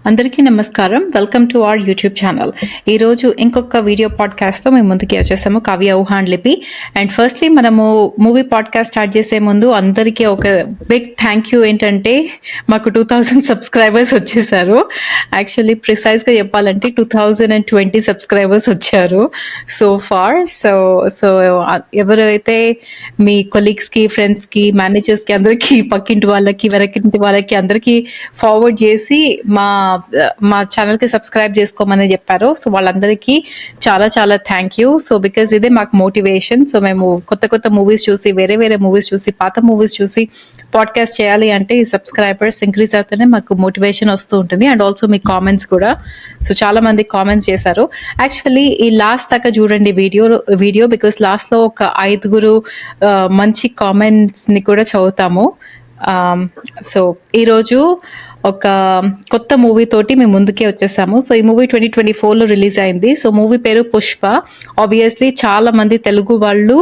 అందరికీ నమస్కారం. Welcome to our YouTube channel. ఈరోజు ఇంకొక వీడియో పాడ్కాస్ట్తో మేము ముందుకి వచ్చేసాము, కావ్య ఊహ అండ్ లిపి. అండ్ ఫస్ట్లీ మనము మూవీ పాడ్కాస్ట్ స్టార్ట్ చేసే ముందు అందరికీ ఒక బిగ్ థ్యాంక్ యూ. ఏంటంటే మాకు 2000 సబ్స్క్రైబర్స్ వచ్చేసారు. యాక్చువల్లీ ప్రిసైజ్గా చెప్పాలంటే 2020 సబ్స్క్రైబర్స్ వచ్చారు సో ఫార్. సో ఎవరైతే మీ కొలీగ్స్కి, ఫ్రెండ్స్కి, మేనేజర్స్కి, అందరికీ, పక్కింటి వాళ్ళకి, వెనకింటి వాళ్ళకి అందరికీ ఫార్వర్డ్ చేసి మా ఛానల్కి సబ్స్క్రైబ్ చేసుకోమని చెప్పారు. సో వాళ్ళందరికీ చాలా చాలా థ్యాంక్ యూ. సో బికాజ్ ఇదే మాకు మోటివేషన్. సో మేము కొత్త మూవీస్ చూసి, వేరే మూవీస్ చూసి, పాత మూవీస్ చూసి పాడ్కాస్ట్ చేయాలి అంటే ఈ సబ్స్క్రైబర్స్ ఇంక్రీజ్ అవుతూనే మాకు మోటివేషన్ వస్తూ ఉంటుంది. అండ్ ఆల్సో మీ కామెంట్స్ కూడా. సో చాలా మంది కామెంట్స్ చేశారు. యాక్చువల్లీ ఈ లాస్ట్ దాకా చూడండి వీడియో బికాస్ లాస్ట్లో ఒక 5 మంచి కామెంట్స్ని కూడా చదువుతాము. సో ఈరోజు ఒక కొత్త మూవీ తోటి మేము ముందుకే వచ్చేసాము. సో ఈ మూవీ 2024లో రిలీజ్ అయింది. సో మూవీ పేరు పుష్ప. ఆబ్వియస్లీ చాలా మంది తెలుగు వాళ్ళు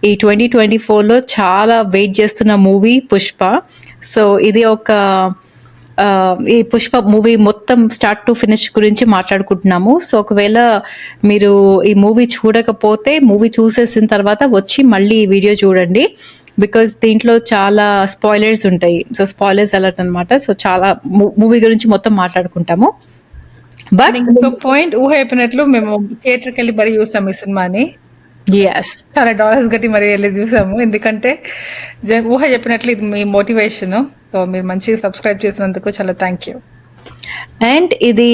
ఈ 2024లో చాలా వెయిట్ చేస్తున్న మూవీ పుష్ప. సో ఇది ఈ పుష్ప మూవీ మొత్తం స్టార్ట్ టు ఫినిష్ గురించి మాట్లాడుకుంటున్నాము. సో ఒకవేళ మీరు ఈ మూవీ చూడకపోతే మూవీ చూసేసిన తర్వాత వచ్చి మళ్ళీ ఈ వీడియో చూడండి, బికాస్ దీంట్లో చాలా స్పాయిలర్స్ ఉంటాయి. సో స్పాయిలర్స్ అలర్ట్ అనమాట. సో చాలా మూవీ గురించి మొత్తం మాట్లాడుకుంటాము. బట్ పాయింట్ ఊహ చెప్పినట్లు మేము థియేటర్కి వెళ్ళి మరీ చూసాము ఈ సినిమాని. చాలా డాలర్స్ గట్టి మరీ వెళ్ళి చూసాము, ఎందుకంటే ఊహ చెప్పినట్లు ఇది మీ మోటివేషన్. సో మీరు మంచిగా సబ్స్క్రైబ్ చేసినందుకు చాలా థ్యాంక్ యూ. అండ్ ఇది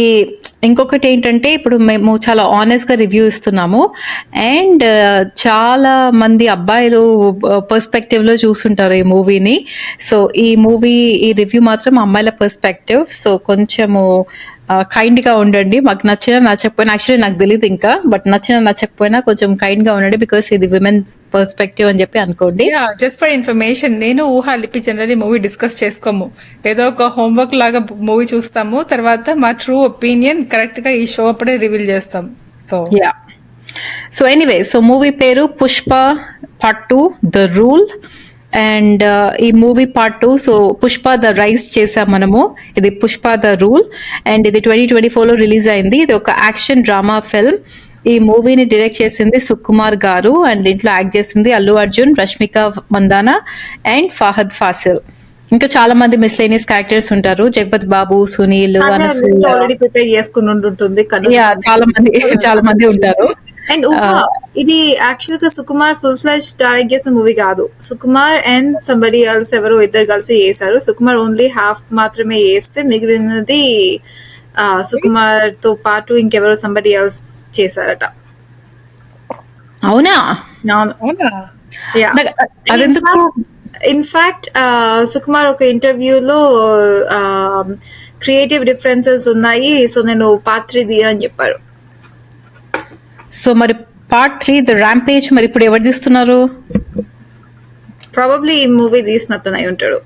ఇంకొకటి ఏంటంటే ఇప్పుడు మేము చాలా ఆనెస్ట్గా రివ్యూ ఇస్తున్నాము. అండ్ చాలా మంది అబ్బాయిలు పర్స్పెక్టివ్లో చూస్తుంటారు ఈ మూవీని. సో ఈ రివ్యూ మాత్రం అమ్మాయిల పర్స్పెక్టివ్. సో కొంచెము కైండ్గా ఉండండి. మాకు నచ్చకపోయినా, యాక్చువల్లీ నాకు తెలియదు ఇంకా, బట్ నచ్చకపోయినా కొంచెం కైండ్గా ఉండండి, బికాస్ ఇది విమెన్ పర్స్పెక్టివ్ అని చెప్పి అనుకోండి. జస్ట్ ఫర్ ఇన్ఫర్మేషన్, నేను ఊహ లిపి జనరల్లీ మూవీ డిస్కస్ చేసుకోము. ఏదో ఒక హోంవర్క్ లాగా మూవీ చూస్తాము, తర్వాత మా ట్రూ ఒపీనియన్ కరెక్ట్గా ఈ షో అప్పుడే రివీల్ చేస్తాం. సో ఎనీవే, సో మూవీ పేరు Pushpa part 2 the rule. And ఈ movie part 2, so Pushpa the rise చేసాం మనము. ఇది పుష్ప ద రూల్. అండ్ ఇది 2024లో రిలీజ్ అయింది. ఇది ఒక యాక్షన్ డ్రామా ఫిల్మ్. ఈ మూవీని డైరెక్ట్ చేసింది సుకుమార్ గారు. అండ్ దీంట్లో యాక్ట్ చేసింది అల్లు అర్జున్, రష్మిక మందానా అండ్ ఫహద్ ఫాసిల్. ఇంకా చాలా మంది మిస్లేనియస్ క్యారెక్టర్స్ ఉంటారు. జగపత్ బాబు, సునీల్, చాలా మంది ఉంటారు. అండ్ ఇది యాక్చువల్ గా సుకుమార్ ఫుల్ ఫ్లెజ్ డైరెక్ట్ చేసిన మూవీ కాదు. సుకుమార్ అండ్ సంబడి ఎల్స్ ఎవరో ఇద్దరు కలిసి చేశారు. సుకుమార్ ఓన్లీ హాఫ్ మాత్రమే చేస్తే మిగిలినది సుకుమార్ తో పాటు ఇంకెవరో సంబడి ఎల్స్ చేశారట. అవునా? ఇన్ఫాక్ట్ సుకుమార్ ఒక ఇంటర్వ్యూలో క్రియేటివ్ డిఫరెన్సెస్ ఉన్నాయి, సో నేను పార్ట్ 3 అని చెప్పారు. సో మరి పార్ట్ 3 ద ర్యాంపేజ్ మరి ఇప్పుడు ఎవరు తీస్తున్నారు? ప్రాబబ్లీ ఈ మూవీ తీసినతనై ఉంటాడు.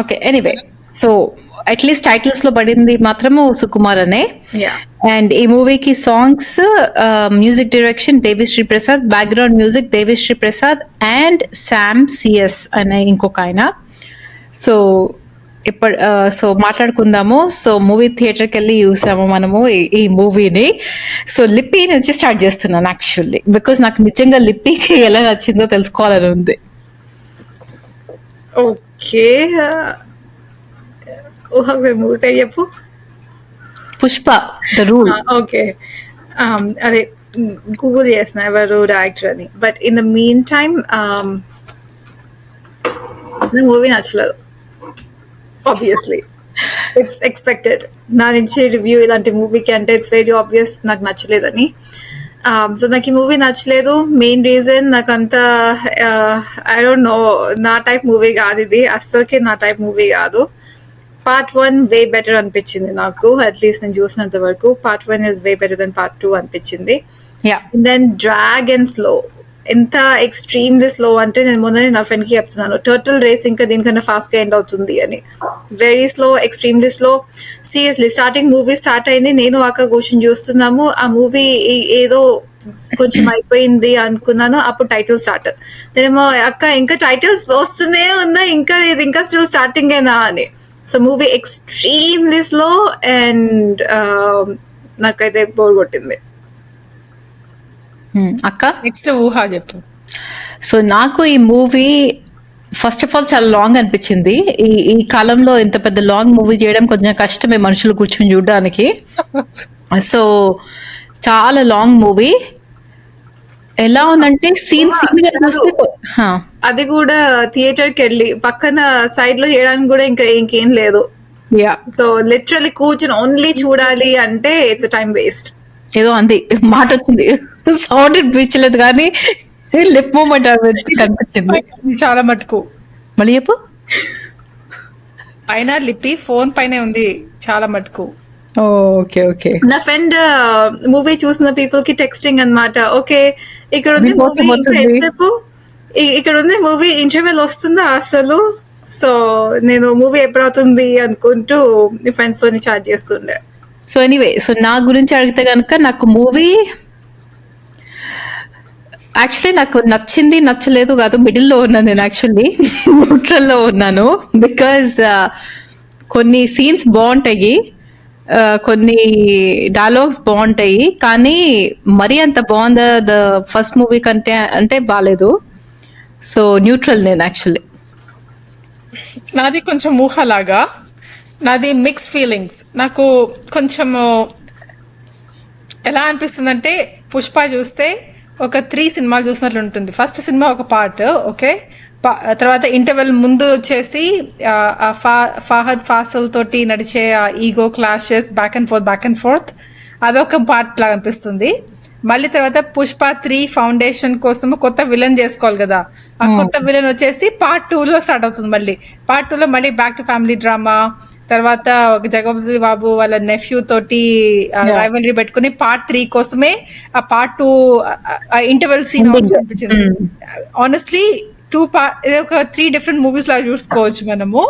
Okay, anyway, so at least titles లో పడింది మాత్రము సుకుమార్ అనే. అండ్ ఈ మూవీకి songs, music direction Devi Sri Prasad, background music Devi Sri Prasad and Sam CS అనే ఇంకొక ఆయన. సో మాట్లాడుకుందాము. సో మూవీ థియేటర్కి వెళ్ళి చూసాము మనము ఈ మూవీని. సో లిప్పి నుంచి స్టార్ట్ చేస్తున్నాను యాక్చువల్లీ, బికాస్ నాకు నిజంగా లిప్పికి ఎలా నచ్చిందో తెలుసుకోవాలని ఉంది. ఓకే, మూవీ పేరు చెప్పు. Pushpa the rule. ఓకే, అదే గూగుల్ చేసిన ఎవరు డైరెక్టర్ అని. But in the mean time movie నచ్చలేదు. ఆబ్వియస్లీ ఇట్స్ ఎక్స్పెక్టెడ్ నా నుంచి రివ్యూ ఇలాంటి మూవీకి అంటే ఇట్స్ వెరీ ఆబ్వియస్ నాకు నచ్చలేదని. సో నాకు ఈ మూవీ నచ్చలేదు. మెయిన్ రీజన్ నాకంతా ఐ డోంట్ నో, నా టైప్ మూవీ కాదు ఇది, అస్సలకి నా టైప్ మూవీ కాదు. పార్ట్ 1 వే బెటర్ అనిపించింది నాకు, అట్లీస్ట్ నేను చూసినంత వరకు. Part 1 is way better then part 2 అనిపించింది. దెన్ డ్రాగ్ అండ్ స్లో, ఎంత ఎక్స్ట్రీమ్లీ స్లో అంటే నేను మొన్న నా ఫ్రెండ్కి చెప్తున్నాను, టర్టిల్ రేస్ ఇంకా దీనికన్నా ఫాస్ట్గా ఎండ్ అవుతుంది అని. Very slow, extremely slow. Seriously starting movie start అయింది, నేను అక్క కూర్చొని చూస్తున్నాము. ఆ మూవీ ఏదో కొంచెం అయిపోయింది అనుకున్నాను, అప్పుడు టైటిల్ స్టార్ట్. నేనేమో అక్క ఇంకా టైటిల్స్ వస్తూనే ఉందా, ఇంకా ఇది ఇంకా స్టిల్ స్టార్టింగ్ ఏనా అని. So movie extremely slow and నాకైతే బోర్ కొట్టింది. అక్క నెక్స్ట్ ఊహ చెప్పు. సో నాకు ఈ మూవీ ఫస్ట్ ఆఫ్ ఆల్ చాలా లాంగ్ అనిపించింది. ఈ కాలంలో ఇంత పెద్ద లాంగ్ మూవీ చేయడం కొంచెం కష్టమే మనుషులు కూర్చొని చూడడానికి. సో చాలా లాంగ్ మూవీ. ఎలా ఉందంటే సీన్ గా చూస్తే అది కూడా థియేటర్ కి వెళ్ళి పక్కన సైడ్ లో చేయడానికి కూడా ఇంకేం లేదు. సో లిటరల్లీ కూర్చొని ఓన్లీ చూడాలి అంటే ఇట్స్ టైం వేస్ట్. ఏదో అంది మాట వచ్చింది, సౌండ్ వినిపించలేదు కానీ లిప్ మూమెంట్ కనిపించింది చాలా మటుకు. మళ్ళీ చెప్పు. పైన లిప్పి ఫోన్ పైన ఉంది చాలా మటుకు. Okay okay. నా ఫ్రెండ్ మూవీ చూసిన పీపుల్ కి టెక్స్టింగ్ అన్నమాట. ఓకే ఇక్కడ ఉంది మూవీ, ఇక్కడ ఉంది మూవీ, ఇంటర్వెల్ వస్తుందా అసలు? సో నేను మూవీ ఎప్పుడు అవుతుంది అనుకుంటూ ఫ్రెండ్స్ తోని చాట్ చేస్తుండే. సో ఎనీవే, సో నా గురించి అడిగితే కనుక నాకు మూవీ యాక్చువల్లీ నాకు నచ్చింది నచ్చలేదు కాదు, మిడిల్లో ఉన్నాను నేను. యాక్చువల్లీ న్యూట్రల్లో ఉన్నాను. బికాజ్ కొన్ని సీన్స్ బాగుంటాయి, కొన్ని డైలాగ్స్ బాగుంటాయి, కానీ మరీ అంత బాగుందా ద ఫస్ట్ మూవీ కంటే అంటే బాగాలేదు. సో న్యూట్రల్ నేను యాక్చువల్లీ. నాది కొంచెం ఊహలాగా, నాది మిక్స్ ఫీలింగ్స్. నాకు కొంచెము ఎలా అనిపిస్తుందంటే పుష్ప చూస్తే ఒక 3 సినిమాలు చూసినట్లు ఉంటుంది. ఫస్ట్ సినిమా ఒక పార్ట్, ఓకే. తర్వాత ఇంటర్వెల్ ముందు వచ్చేసి ఫహద్ ఫాసిల్ తోటి నడిచే ego clashes back and fourth అదొక పార్ట్ లాగా అనిపిస్తుంది. మళ్ళీ తర్వాత పుష్ప 3 ఫౌండేషన్ కోసం కొత్త విలన్ చేసుకోవాలి కదా, ఆ కొత్త విలన్ వచ్చేసి పార్ట్ 2లో స్టార్ట్ అవుతుంది. మళ్ళీ పార్ట్ 2లో మళ్ళీ బ్యాక్ టు ఫ్యామిలీ డ్రామా, తర్వాత జగపతి బాబు వాళ్ళ నెఫ్యూ తోటి రైవలరీ పెట్టుకుని పార్ట్ 3 కోసమే ఆ పార్ట్ 2 ఇంటర్వెల్ సీన్ అనిపించింది. ఆనెస్ట్లీ ఇది ఒక 3 డిఫరెంట్ మూవీస్ లాగా చూసుకోవచ్చు మనము.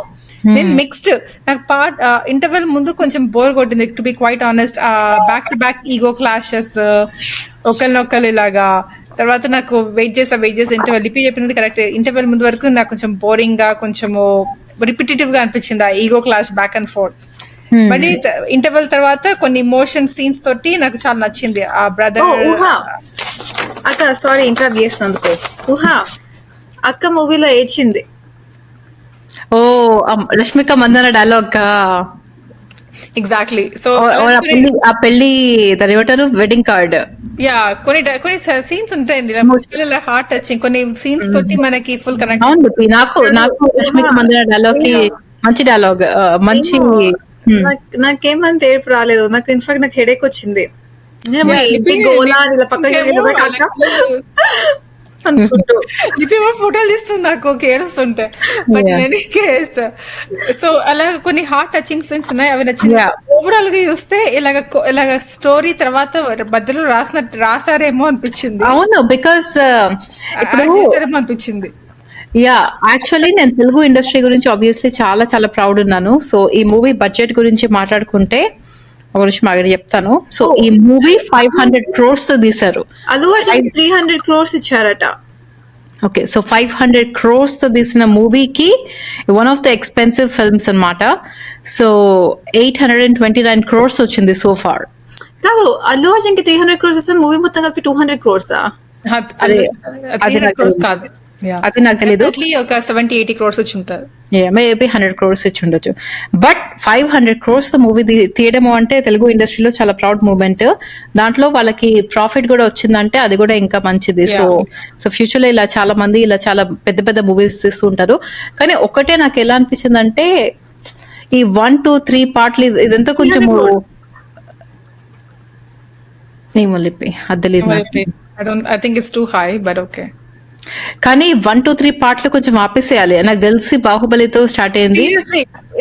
నేను మిక్స్డ్, నాకు పార్ట్ ఇంటర్వెల్ ముందు కొంచెం బోర్ కొట్టింది to be quiet honest. Back to back ego clashes ఒకరినొకరు ఇలాగా. తర్వాత నాకు వెయిట్ చేసి ఇంటర్వెల్ లిపి చెప్పినది కరెక్ట్. ఇంటర్వెల్ ముందు వరకు నాకు కొంచెం బోరింగ్ గా, కొంచెము రిపిటేటివ్ గా అనిపించింది ఆ ego clash back and fourth. మళ్ళీ ఇంటర్వెల్ తర్వాత కొన్ని ఇమోషన్ సీన్స్ తోటి నాకు చాలా నచ్చింది. ఆ బ్రదర్ అక్క, సారీ ఇంటరప్ట్ చేసినందుకు. ఊహా అక్క మూవీలో ఏడ్చింది. ఓ Rashmika Mandanna dialogue. Exactly. So ఆ పెళ్లి దాని ఏమంటారు, వెడ్డింగ్ కార్డ్. యా, కొన్ని సీన్స్ ఉంటాయండి హార్ట్ టచింగ్, కొన్ని సీన్స్ తోటి మనకి ఫుల్ కనెక్ట్. అవును, నాకు రష్మిక మందన డైలాగ్ కి మంచి డైలాగ్, మంచి. నాకేమంత ఏడుపు రాలేదు, నాకు ఇన్ఫాక్ట్ నాకు హెడేక్ వచ్చింది. లిపిమో ఫోటోలు తీస్తుంది నాకు ఏడుస్తుంటే. బట్ ఎనీ కేస్, సో అలా కొన్ని హార్ట్ టచింగ్ సీన్స్ ఉన్నాయి, అవి నచ్చింది. ఓవరాల్ గా చూస్తే ఇలాగ స్టోరీ తర్వాత మధ్యలో రాసారేమో అనిపించింది. అవును, బికాస్ చేసారేమో అనిపించింది. యా, యాక్చువల్లీ నేను తెలుగు ఇండస్ట్రీ గురించి ఆబ్వియస్లీ చాలా చాలా ప్రౌడ్ ఉన్నాను. సో ఈ మూవీ బడ్జెట్ గురించి మాట్లాడుకుంటే ఒక విషయం అక్కడ చెప్తాను. సో ఈ మూవీ 500 crores తో తీశారు. అల్లు అర్జున్ 300 crores ఇచ్చారట. ఓకే, సో 500 crores తో తీసిన మూవీకి one of the expensive films అన్నమాట. సో 829 crores వచ్చింది సో ఫార్. కాదు, అల్లు అర్జున్ కి 300 crores ఇస్తే మూవీ మొత్తం కలిపి 200 crores. అది నాకు తెలీదు. ఒక 70-80 crores వచ్చి ఉంటారు, మేబీ 100 crores ఇచ్చి ఉండొచ్చు. బట్ 500 crores తో మూవీ తీయడము అంటే తెలుగు ఇండస్ట్రీలో చాలా ప్రౌడ్ మూమెంట్. దాంట్లో వాళ్ళకి ప్రాఫిట్ కూడా వచ్చిందంటే అది కూడా ఇంకా మంచిది. సో ఫ్యూచర్ లో ఇలా చాలా మంది ఇలా చాలా పెద్ద పెద్ద మూవీస్ తీస్తూ ఉంటారు. కానీ ఒకటే నాకు ఎలా అనిపించింది అంటే ఈ 1, 2, 3 పార్ట్లు ఇదంతా కొంచెం ఏమో లిపి అద్దలేదు. I think it's too high, but okay. కానీ 1, 2, 3 పార్ట్లు కొంచెం ఆపేసేయాలి. నాకు తెలిసి బాహుబలితో స్టార్ట్ అయింది,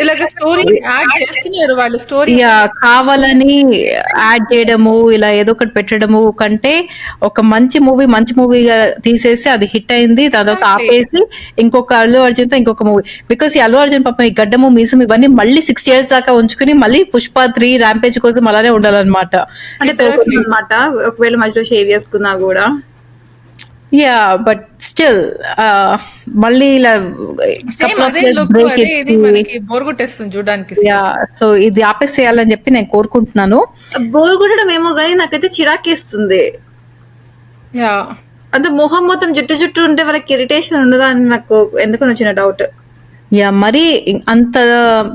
ఇలాగ స్టోరీ యాడ్ చేస్తున్నారు వాళ్ళు. స్టోరీ కావాలని యాడ్ చేయడము, ఇలా ఏదో ఒకటి పెట్టడము కంటే ఒక మంచి మూవీగా తీసేసి అది హిట్ అయింది, దాని తర్వాత ఆపేసి ఇంకొక అల్లు అర్జున్ తో ఇంకొక మూవీ. బికాస్ ఈ అల్లు అర్జున్ పాపం ఈ గడ్డము మీసం ఇవన్నీ మళ్ళీ 6 years దాకా ఉంచుకుని మళ్ళీ పుష్ప 3 ర్యాంపేజ్ కోసం అలానే ఉండాలన్నమాట. అంటే ఒకవేళ మధ్యలో షేవ్ చేసుకున్నా కూడా యా బట్ స్టిల్ మళ్ళీ ఇలా సేమ్ అదే లుక్ అదే ఇది మనకి బోర్ కొట్టేస్తుంది చూడడానికి. యా సో ఇది ఆపేసేయాలని చెప్పి నేను కోరుకుంటున్నాను. బోర్ కొట్టడం ఏమో కానీ నాకైతే చిరాకేస్తుంది. యా అంత మొహం మొత్తం జుట్టు ఉంటే వాళ్ళకి ఇరిటేషన్ ఉండదా అని నాకు ఎందుకు వచ్చిన డౌట్. యా మరి అంత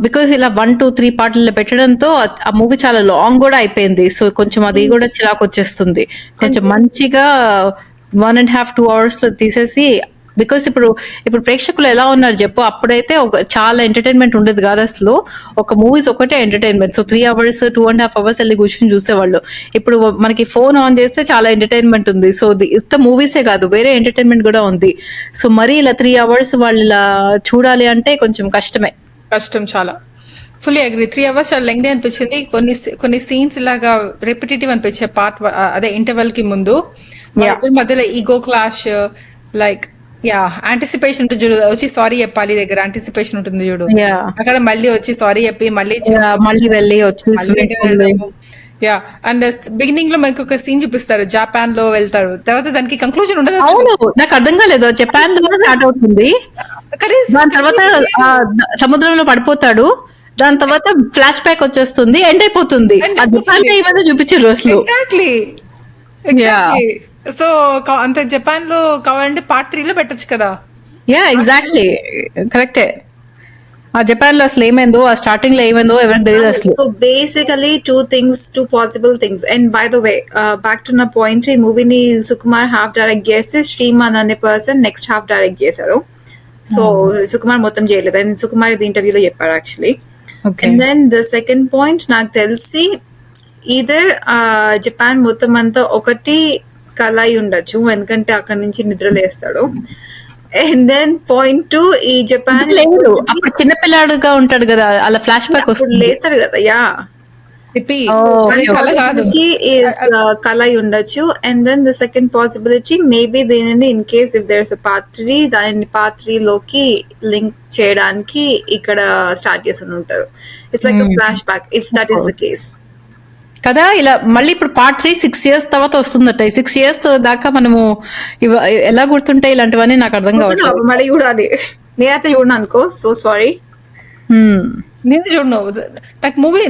బికాస్ ఇలా 1, 2, 3 పార్ట్లలో పెట్టడంతో ఆ మూవీ చాలా లాంగ్ కూడా అయిపోయింది. సో కొంచెం అది కూడా చిరాకు వచ్చేస్తుంది. కొంచెం మంచిగా 1.5, 2 hours లో తీసేసి, బికాస్ ఇప్పుడు ప్రేక్షకులు ఎలా ఉన్నారు చెప్పు, అప్పుడైతే ఒక చాలా ఎంటర్టైన్మెంట్ ఉండేది కాదు అసలు. ఒక మూవీస్ ఒకటే ఎంటర్టైన్మెంట్. సో 3 hours, 2.5 hours వెళ్ళి కూర్చొని చూసేవాళ్ళు. ఇప్పుడు మనకి ఫోన్ ఆన్ చేస్తే చాలా ఎంటర్టైన్మెంట్ ఉంది. సో ఇంత మూవీసే కాదు, వేరే ఎంటర్టైన్మెంట్ కూడా ఉంది. సో మరి ఇలా 3 hours వాళ్ళు ఇలా చూడాలి అంటే కొంచెం కష్టం చాలా. Fully agree. 3 hours చాలా లెంగ్తీ అనిపించింది. కొన్ని సీన్స్ ఇలాగా రిపిటేటివ్ అనిపించే పార్ట్, అదే ఇంటర్వెల్ కి ముందు మధ్యలో ego clash, like yeah anticipation ఉంటుంది చూడు, వచ్చి సారీ చెప్పాలి దగ్గర యాంటిసిపేషన్ ఉంటుంది చూడు, అక్కడ మళ్ళీ వచ్చి సారీ చెప్పి మళ్ళీ వెళ్ళి వచ్చి యా. అండ్ బిగినింగ్ లో మనకి ఒక సీన్ చూపిస్తారు, జపాన్ లో వెళ్తారు, తర్వాత దానికి కంక్లూజన్ ఉండదు. అవును, నాకు అర్థం కాలేదు. జపాన్ లో స్టార్ట్ అవుతుంది, దాని తర్వాత సముద్రంలో పడిపోతాడు, దాని తర్వాత ఫ్లాష్ బ్యాక్ వచ్చేస్తుంది, ఎండ్ అయిపోతుంది. జపాన్ ఏమైనా చూపించారు అసలు. సో అంత జపాన్ లో కావాలంటే పార్ట్ 3 లో పెట్టొచ్చు కదా. యా ఎగ్జాక్ట్లీ కరెక్టే. ఆ జపాన్ లో అసలు ఏమైందో, ఆ స్టార్టింగ్ లో ఏమైందో ఎవరికి తెలియదు అసలు. So basically two possible things. And by the way, back to నా point, ఈ మూవీని సుకుమార్ హాఫ్ డైరెక్ట్ చేస్తే శ్రీమాన్ అనే పర్సన్ నెక్స్ట్ హాఫ్ డైరెక్ట్ చేశారు. సో సుకుమార్ మొత్తం చేయలేదు, అండ్ సుకుమార్ ఇది ఇంటర్వ్యూలో చెప్పారు actually. And then the second point, నాకు తెలిసి ఈదర్ జపాన్ మొత్తం అంతా ఒకటి కళ అయి ఉండొచ్చు, ఎందుకంటే అక్కడ నుంచి నిద్రలేస్తాడు. అండ్ దెన్ పాయింట్ 2, ఈ జపాన్ లేదు అప్పుడు చిన్నపిల్లాడుగా ఉంటాడు కదా, అలా ఫ్లాష్ బ్యాక్ వస్తుంది, లేస్తాడు కదా. యా కళ అయి ఉండొచ్చు. And then the second possibility maybe దీనిని in case if there is a part 3, దాన్ని పార్ట్ 3 లోకి లింక్ చేయడానికి ఇక్కడ స్టార్ట్ చేసి ఉంటారు. It's like a flash back if that is the case కదా. ఇలా మళ్ళీ ఇప్పుడు పార్ట్ 3 6 years తర్వాత వస్తుందట. 6 years దాకా మనము ఎలా గుర్తుంటాయి ఇలాంటివన్నీ నాకు అర్థం కావట్లేదు. మళ్ళీ చూడాలి, నేనైతే చూడను అనుకో. సో సారీ, నేను చూడను. నాకు మూవీ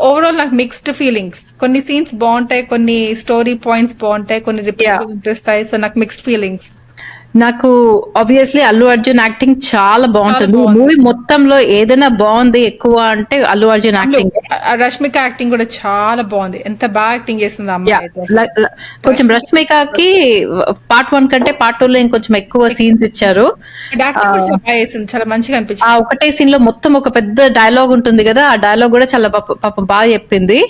ఓవరాల్ నాకు మిక్స్డ్ ఫీలింగ్స్. కొన్ని సీన్స్ బాగుంటాయి, కొన్ని స్టోరీ పాయింట్స్ బాగుంటాయి, కొన్ని రిపీట్ అనిపిస్తాయి. సో నాకు మిక్స్డ్ ఫీలింగ్స్. నాకు ఆబ్వియస్లీ అల్లు అర్జున్ యాక్టింగ్ చాలా బాగుంటుంది. మూవీ మొత్తంలో ఏదైనా బాగుంది ఎక్కువ అంటే అల్లు అర్జున్ యాక్టింగ్. రష్మిక యాక్టింగ్ కూడా చాలా బాగుంది, ఎంత బాగా యాక్టింగ్ చేస్తుంది అమ్మాయి. కొంచెం రష్మికకి పార్ట్ 1 కంటే పార్ట్ 2 లో ఇంకొంచెం ఎక్కువ సీన్స్ ఇచ్చారు. చాలా మంచిగా అనిపించింది. ఆ ఒకటే సీన్ లో మొత్తం ఒక పెద్ద డైలాగ్ ఉంటుంది కదా, ఆ డైలాగ్ కూడా చాలా పాపం బాగా చెప్పింది.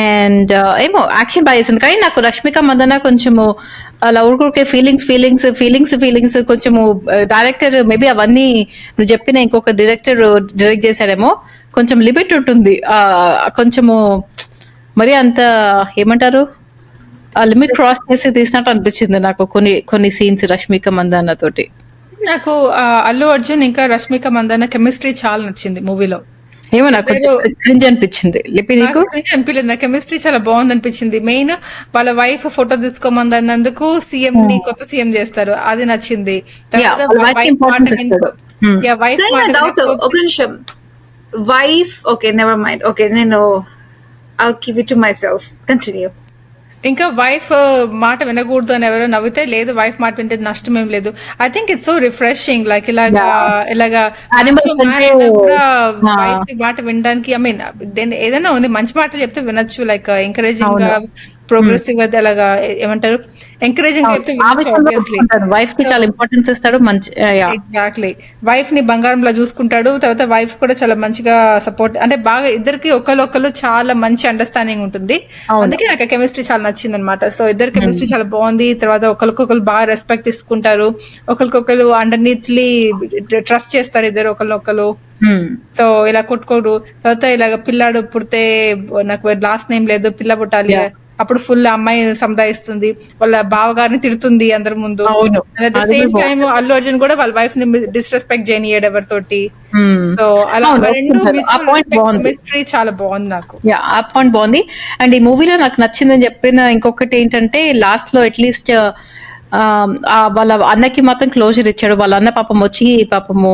అండ్ ఏమో యాక్షన్ బాగా చేసింది. కానీ నాకు రష్మిక మందన కొంచెము అలా ఊరుకే ఫీలింగ్స్ కొంచెము డైరెక్టర్ మేబీ అవన్నీ నువ్వు చెప్పిన ఇంకొక డైరెక్టర్ డైరెక్ట్ చేశాడేమో, కొంచెం లిమిట్ ఉంటుంది. కొంచెము మరి అంత ఏమంటారు, ఆ లిమిట్ క్రాస్ చేసి తీసినట్టు అనిపించింది నాకు కొన్ని సీన్స్ రష్మిక మందన తోటి. నాకు అల్లు అర్జున్ ఇంకా రష్మిక మందన కెమిస్ట్రీ చాలా నచ్చింది మూవీలో. ఏమో నాకు క్రింజ్ అనిపించింది. అనిపించలేదు, నా కెమిస్ట్రీ చాలా బాగుంది అనిపించింది. మెయిన్ వాళ్ళ వైఫ్ ఫోటో తీసుకోమంది అన్నందుకు సీఎం ని కొత్త సీఎం చేస్తారు, అది నచ్చింది. ఒక నిమిషం, wife okay never mind, okay నేను I'll keep it to myself. Continue. ఇంకా వైఫ్ మాట వినకూడదు అని ఎవరో నవ్వితే, లేదు వైఫ్ మాట వింటే నష్టం ఏం లేదు. I think it's so refreshing. Like ఇలాగా వైఫ్ మాట వినడానికి, ఐ మీన్ ఏదైనా ఉంది మంచి మాటలు చెప్తే వినొచ్చు, లైక్ ఎంకరేజింగ్ గా ప్రోగ్రెసివ్ గా అలాగా ఏమంటారు ఎంకరేజింగ్ చెప్తే వైఫ్ కి చాలా ఇంపార్టెన్స్ ఇస్తాడు. మంచి ఎగ్జాక్ట్లీ వైఫ్ ని బంగారంలో చూసుకుంటాడు. తర్వాత వైఫ్ కూడా చాలా మంచిగా సపోర్ట్, అంటే బాగా ఇద్దరికి ఒకళ్ళు చాలా మంచి అండర్స్టాండింగ్ ఉంటుంది. అందుకే నాకు కెమిస్ట్రీ చాలా నచ్చింది అనమాట. సో ఇద్దరు కెమిస్ట్రీ చాలా బాగుంది. తర్వాత ఒకరికొకరు బాగా రెస్పెక్ట్ తీసుకుంటారు, ఒకరికొకరు అండర్నీత్లీ ట్రస్ట్ చేస్తారు ఇద్దరు ఒకరు. సో ఇలా కొట్టుకోడు. తర్వాత ఇలాగ పిల్లాడు పుడితే నాకు లాస్ట్ నేమ్ లేదు, పిల్ల పుట్టాలి, అప్పుడు ఫుల్ అమ్మాయి సముదాయిస్తుంది, వాళ్ళ బావగారిని తిడుతుంది అందరి ముందు. At the same time Allu Arjun కూడా వాళ్ళ వైఫ్ ని డిస్రెస్పెక్ట్ చేయనియడు ఎవరితోటి. సో అలా రెండు కెమిస్ట్రీ చాలా బాగుంది నాకు. ఆ పాయింట్ బాగుంది. అండ్ ఈ మూవీలో నాకు నచ్చిందని చెప్పిన ఇంకొకటి ఏంటంటే, లాస్ట్ లో అట్లీస్ట్ వాళ్ళ అన్నకి మాత్రం క్లోజర్ ఇచ్చాడు. వాళ్ళ అన్న పాపం వచ్చి పాపము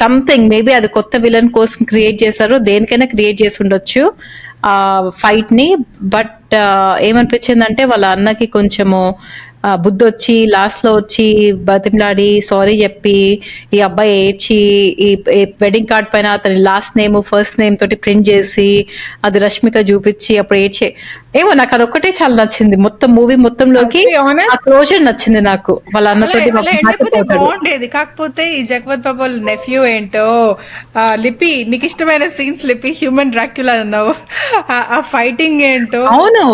సంథింగ్ మేబీ అది కొత్త విలన్ కోసం క్రియేట్ చేశారు, దేనికైనా క్రియేట్ చేసి ఉండొచ్చు ఆ ఫైట్ ని. బట్ ఏమనిపించిందంటే వాళ్ళ అన్నకి కొంచెము బుద్ధి వచ్చి లాస్ట్ లో వచ్చి బతిమలాడి సారీ చెప్పి ఈ అబ్బాయి ఏడ్చి ఈ వెడ్డింగ్ కార్డ్ పైన అతని లాస్ట్ నేమ్ ఫస్ట్ నేమ్ తోటి ప్రింట్ చేసి అది రష్మిక చూపించి అప్పుడు ఏడ్చే ఏమో నాకు అదొక్కటే చాలా నచ్చింది. మొత్తం మూవీ మొత్తంలోకి ఆ క్లోజర్ నచ్చింది నాకు. వాళ్ళ అన్నతోటి బాగుండేది. కాకపోతే ఈ జగపత్ బాబు నెఫ్యూ ఏంటో లిపి నీకు ఇష్టమైన సీన్స్ లిపి హ్యూమన్ డ్రాక్యులా అన్నావు, ఆ ఫైటింగ్ ఏంటో. అవును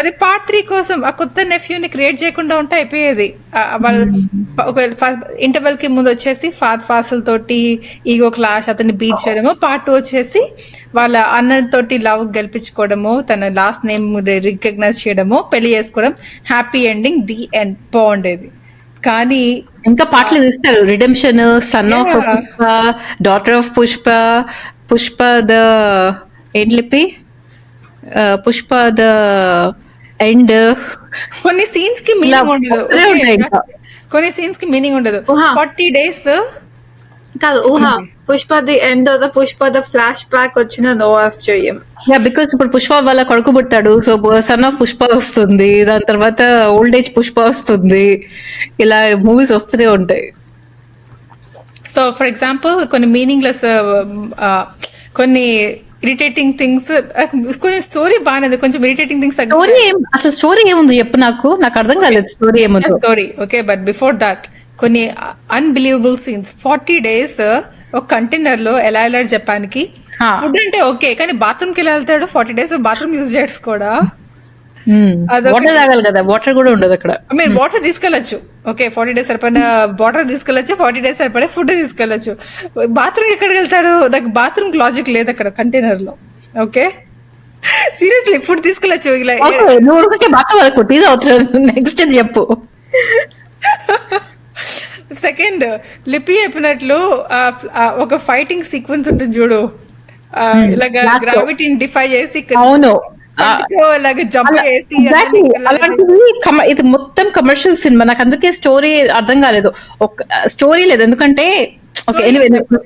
అది పార్ట్ 3 కోసం ఆ కొత్త నెఫ్యూ ని క్రియేట్ చేయకుండా ఉంటే అయిపోయేది. వాళ్ళు ఒక ఇంటర్వెల్ కి ముందు వచ్చేసి ఫాసిల్ తోటి ఈగో క్లాష్ అతన్ని బీట్ చేయడము, పార్ట్ 2 వచ్చేసి వాళ్ళ అన్నతోటి లవ్ గెలిపించుకోవడము, తన లాస్ట్ నేమ్ రికగ్నైజ్ చేయడము, పెళ్లి చేసుకోవడం, హ్యాపీ ఎండింగ్, ది ఎండ్ బాగుండేది. కానీ ఇంకా పాటలు తీస్తారు, redemption, son of Pushpa, daughter of Pushpa, Pushpa the ఏంటి పుష్ప ద ఎండ్. కొన్ని సీన్స్ కి మీనింగ్ ఉండదు, కొన్ని సీన్స్ కి మీనింగ్ ఉండదు. 40 days కాదు ఊహ, Pushpa the end Pushpa the flash back వచ్చిన నో ఆశ్చర్యం. బికాస్ ఇప్పుడు పుష్ప వాళ్ళ కొడుకు పుట్టాడు, సో సన్ ఆఫ్ పుష్ప వస్తుంది, దాని తర్వాత ఓల్డ్ ఏజ్ పుష్ప వస్తుంది, ఇలా మూవీస్ వస్తూనే ఉంటాయి. సో ఫర్ ఎగ్జాంపుల్ కొన్ని మీనింగ్లెస్ కొన్ని ఇరిటేటింగ్ థింగ్స్, కొంచెం స్టోరీ బాగానేది, కొంచెం ఇరిటేటింగ్ థింగ్స్. అసలు స్టోరీ ఏముంది చెప్పు, నాకు అర్థం కాలేదు స్టోరీ ఏముంది. Story okay, but before that కొన్ని అన్బిలీవబుల్ సీన్స్. 40 days ఒక కంటైనర్ లో ఎలా వెళ్ళాడు జపాన్ కి. ఫుడ్ అంటే ఓకే, కానీ బాత్రూమ్ కి ఎలా వెళ్తాడు? 40 days బాత్రూమ్ యూజ్ చేయడం కూడా. వాటర్ తాగాలి కదా, వాటర్ కూడా ఉండదు అక్కడ. మీరు వాటర్ తీసుకెళ్లొచ్చు, ఓకే 40 days సరిపడిన వాటర్ తీసుకెళ్లొచ్చు, 40 days సరిపడే ఫుడ్ తీసుకెళ్లొచ్చు. బాత్రూమ్ ఎక్కడికి వెళ్తాడు? నాకు బాత్రూమ్ లాజిక్ లేదు అక్కడ కంటైనర్ లో. ఓకే సీరియస్లీ ఫుడ్ తీసుకెళ్లొచ్చు. ఇలా నెక్స్ట్ చెప్పు. సెకండ్ లిపి చెప్పినట్లు ఒక ఫైటింగ్ సీక్వెన్స్ ఉంటుంది చూడు, ఇలాగా గ్రావిటీని డిఫై చేసి అవును జంప్ చేసి, అలాంటిది ఇది మొత్తం కమర్షియల్ సినిమా. నాకు అందుకే స్టోరీ అర్థం కాలేదు, ఒక స్టోరీ లేదు. ఎందుకంటే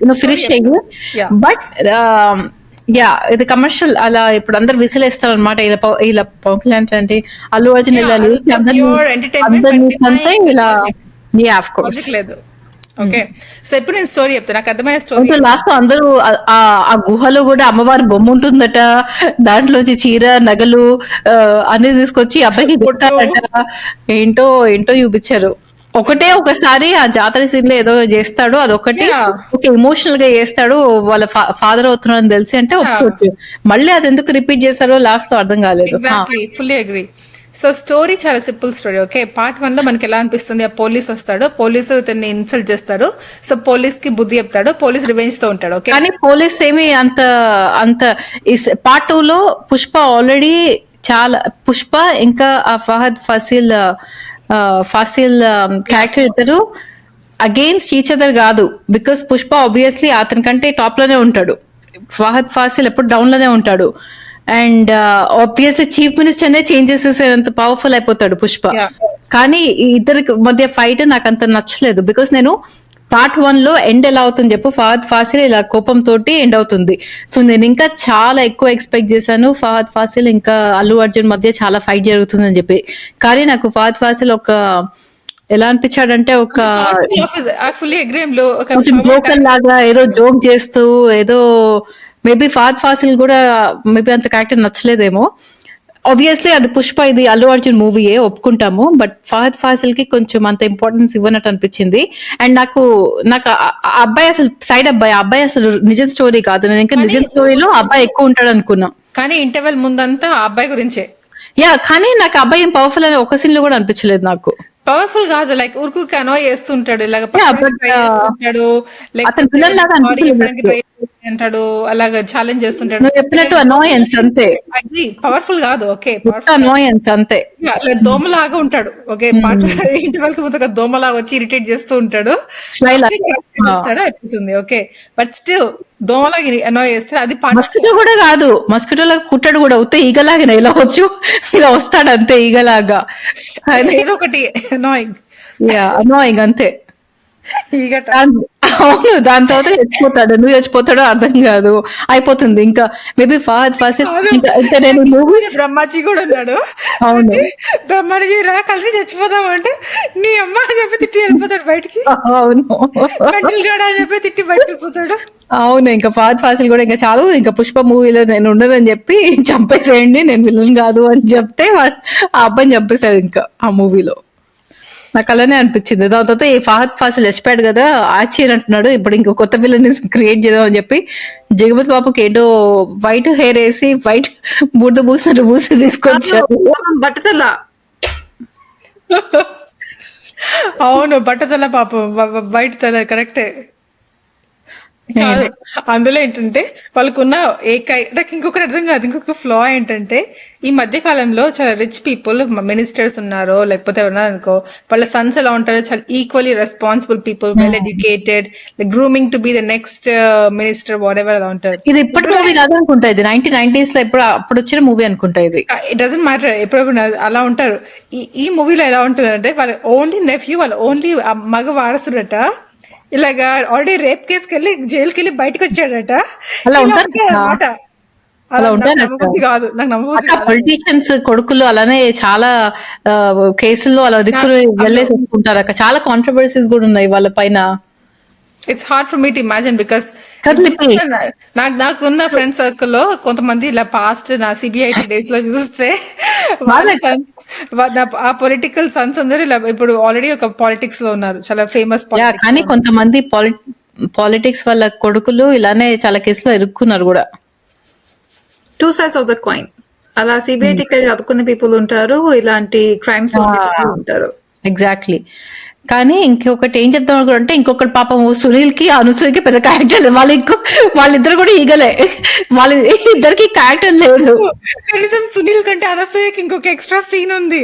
నువ్వు ఫినిష్ చెయ్యి, బట్ యా ఇది కమర్షియల్. అలా ఇప్పుడు అందరు విసిలేస్తారు అనమాట, ఇలా పవన్ కళ్యాణ్ అంటే అల్లు అర్జున్ ఇలా ఇలా. యా ఆఫ్ కోర్స్ లేదు. ఓకే సో ఇప్పుడు నేను స్టోరీ చెప్తాను, నాకు అర్థమైన స్టోరీ. లాస్ట్ అందరూ ఆ గుహలో కూడా అమ్మవారి బొమ్మ ఉంటుందట, దాంట్లోంచి చీర నగలు అన్ని తీసుకొచ్చి అబ్బాయికి గుట్టారట, ఏంటో ఏంటో చూపించారు. ఒకసారి ఆ జాతర సీన్ లో ఏదో చేస్తాడు, అదొకటి ఒక ఎమోషనల్ గా చేస్తాడు, వాళ్ళ ఫాదర్ అవుతున్నారని తెలిసి అంటే ఒప్పుకోవచ్చు. మళ్ళీ అది ఎందుకు రిపీట్ చేశారో లాస్ట్ లో అర్థం కాలేదు. Exactly, fully agree. So story చాలా సింపుల్ స్టోరీ. ఓకే పార్ట్ 1 లో మనకి ఎలా అనిపిస్తుంది, ఆ పోలీస్ వస్తాడు, పోలీసు ఇతన్ని ఇన్సల్ట్ చేస్తాడు, సో పోలీస్ కి బుద్ధి చెప్తాడు, పోలీస్ రివెంజ్ తో ఉంటాడు. ఓకే కానీ పోలీస్ ఏమి అంత పార్ట్ 2 లో పుష్ప ఆల్రెడీ చాలా, పుష్ప ఇంకా ఆ ఫహద్ ఫాసిల్ క్యారెక్టర్ ఇద్దరు అగెయిన్స్ట్ ఈచ్ అదర్ కాదు. బికాస్ పుష్ప ఆబ్వియస్లీ అతని కంటే టాప్ లోనే ఉంటాడు, ఫహద్ ఫాసిల్ ఎప్పుడు డౌన్ లోనే ఉంటాడు. అండ్ ఆబ్వియస్లీ చీఫ్ మినిస్టర్ నే చేంజ్ చేసేసేంత పవర్ఫుల్ అయిపోతాడు పుష్ప. కానీ ఈ ఇద్దరి మధ్య ఫైట్ నాకు అంత నచ్చలేదు, బికాస్ నేను పార్ట్ 1 లో ఎండ్ ఎలా అవుతుంది చెప్పు, ఫహద్ ఫాసిల్ ఇలా కోపంతో ఎండ్ అవుతుంది. సో నేను ఇంకా చాలా ఎక్కువ ఎక్స్పెక్ట్ చేశాను ఫహద్ ఫాసిల్ ఇంకా అల్లు అర్జున్ మధ్య చాలా ఫైట్ జరుగుతుందని చెప్పి. కానీ నాకు ఫహద్ ఫాసిల్ ఒక ఎలా అనిపించాడంటే ఒక జోకర్ లాగా ఏదో జోక్ చేస్తూ ఏదో, మేబీ ఫహద్ ఫాసిల్ కూడా మేబీ అంత క్యారెక్టర్ నచ్చలేదేమో. ఆబ్వియస్లీ అది పుష్ప, ఇది అల్లు అర్జున్ మూవీయే ఒప్పుకుంటాము, బట్ ఫహద్ ఫాసిల్ కి కొంచెం అంత ఇంపార్టెన్స్ ఇవ్వనట్టు అనిపించింది. అండ్ నాకు అబ్బాయి అసలు సైడ్ అబ్బాయి అసలు నిజం స్టోరీ కాదు, నేను ఇంకా నిజం స్టోరీలో అబ్బాయి ఎక్కువ ఉంటాడు అనుకున్నా. కానీ ఇంటర్వెల్ ముందంతా ఆ అబ్బాయి గురించే. యా కానీ నాకు అబ్బాయి ఏం పవర్ఫుల్ అని ఒక సీన్ లో కూడా అనిపించలేదు నాకు. పవర్ఫుల్ కాదు, లైక్ ఊరుకూరికి అనో చేస్తుంటాడు, అంటాడు, అలాగా ఛాలెంజ్ చేస్తుంటాడు. నువ్వు చెప్పినట్టు అనాయన్స్ అంతే, పవర్ఫుల్ కాదు, ఓకే, అనాయన్స్ అంతే. అలా దోమలాగా ఉంటాడు. ఓకే, పాట ఇంటి వాళ్ళకి ముందు ఒక దోమలాగా వచ్చి ఇరిటేట్ చేస్తూ ఉంటాడు. Fly Last like- కి correct చేస్తాడు, అయిపోతుంది. ఓకే, బట్ స్టిల్ దోమలాగా అనాయ్ చేస్తాడు. అది పాట మస్కిటో కూడా కాదు, మస్కిటోలా కుట్టాడు కూడా, ఉత్తే ఈగలాగా ఇలా వచ్చు, ఇలా వస్తాడు అంతే ఈగలాగా. ఏదో ఒకటి అనాయింగ్ అనాయింగ్ అంతే. ఈగట. అవును, దాని తర్వాత చచ్చిపోతాడు, నువ్వు చచ్చిపోతాడో అర్థం కాదు, అయిపోతుంది. ఇంకా మేబీ ఫాద్ ఫాసిల్ ఇంకా నేను నువ్వు బ్రహ్మాజీ కూడా ఉన్నాడు. అవును. అయితే బ్రహ్మాజీ రా కలిసి చచ్చిపోదాం అంటే నీ అమ్మ అని చెప్పి తిట్టి వెళ్ళిపోతాడు బయటికి. అవును మెంటల్ గాడా అని చెప్పి తిట్టి బయటకు వెళ్ళిపోతాడు. అవును, ఇంకా ఫాద్ ఫాసిల్ కూడా ఇంకా చాలు, ఇంకా పుష్ప మూవీలో నేను ఉండనని చెప్పి చంపేసేయండి, నేను విలన్ కాదు అని చెప్తే ఆ అబ్బాయిని చంపేశాడు ఇంకా ఆ మూవీలో. నాకు అలానే అనిపించింది. దాని తర్వాత ఈ ఫహద్ ఫాసిల్ చచ్చిపోయాడు కదా, ఆశ్చర్య అంటున్నాడు, ఇప్పుడు ఇంకో కొత్త విలన్ క్రియేట్ చేద్దాం అని చెప్పి జగపతి బాబుకి ఏంటో వైట్ హెయిర్ వేసి వైట్ బుడ్డ పూసినట్టు పూసి తీసుకొచ్చాడు. బట్టతల అవును, బట్టతల పాపం, బయట తల కరెక్టే. కాదు, అందులో ఏంటంటే వాళ్ళకున్న నాకు ఇంకొకటి అర్థం కాదు, ఇంకొక ఫ్లా ఏంటంటే ఈ మధ్య కాలంలో చాలా రిచ్ పీపుల్ మినిస్టర్స్ ఉన్నారో లేకపోతే ఎవరన్నా అనుకో, వాళ్ళ సన్స్ ఎలా ఉంటారో చాలా equally responsible people, well educated, grooming to be the next minister, what ever అలా ఉంటారు. ఇది ఇప్పటి మూవీ కాదు అనుకుంటా, ఇది 1990s లో ఎప్పుడు అప్పుడు వచ్చిన మూవీ అనుకుంటా ఇది. ఇట్ డజంట్ మ్యాటర్, ఎప్పుడెప్పుడు అలా ఉంటారు. ఈ మూవీలో ఎలా ఉంటుంది అంటే వాళ్ళ ఓన్లీ నెఫ్యూ, వాళ్ళ ఓన్లీ మగ వారసుడట, ఇలాగా ఆల్రెడీ రేప్ కేసుకి వెళ్ళి జైలుకి వెళ్ళి బయటకు వచ్చాడట. అలా ఉంటారు అన్నమాట. అలా ఉంటారు నమ్మబుద్ధి కాదు, నాకు నమ్మబుద్ధి కాదు. పొలిటీషియన్స్ కొడుకులు అలానే చాలా కేసుల్లో అలా దిక్కులు వెళ్ళేసి వస్తుంటారు అక్క. చాలా కాంట్రవర్సీస్ కూడా ఉన్నాయి వాళ్ళ పైన. It's hard for me to imagine because Certainly. నాకున్న ఫ్రెండ్ సర్కిల్ లో కొంతమంది ఇలా పాస్ట్ నా సిబిఐటి డేస్ లో చూస్తే ఆ పొలిటికల్ సన్స్ అందరూ ఇలా ఇప్పుడు ఆల్రెడీ ఒక పాలిటిక్స్ లో ఉన్నారు, చాలా ఫేమస్. కానీ కొంతమంది పాలిటిక్స్ వాళ్ళ కొడుకులు ఇలానే చాలా కేసులో ఇరుక్కున్నారు కూడా. Two sides of the coin. అలా సిబిఐటికి చదువుకున్న పీపుల్ ఉంటారు, ఇలాంటి క్రైమ్స్ ఉంటారు. ఎగ్జాక్ట్లీ. కానీ ఇంకొకటి ఏం చెప్తాం అనుకుంటే, ఇంకొకటి పాపం సునీల్ కి అనసూయకి పెద్ద క్యారెక్టర్ లేదు, వాళ్ళిద్దరు కూడా ఈగలే, వాళ్ళ ఇద్దరికి క్యారెక్టర్ లేదు. కనీసం సునీల్ కంటే అనసూయకి ఇంకొక ఎక్స్ట్రా సీన్ ఉంది.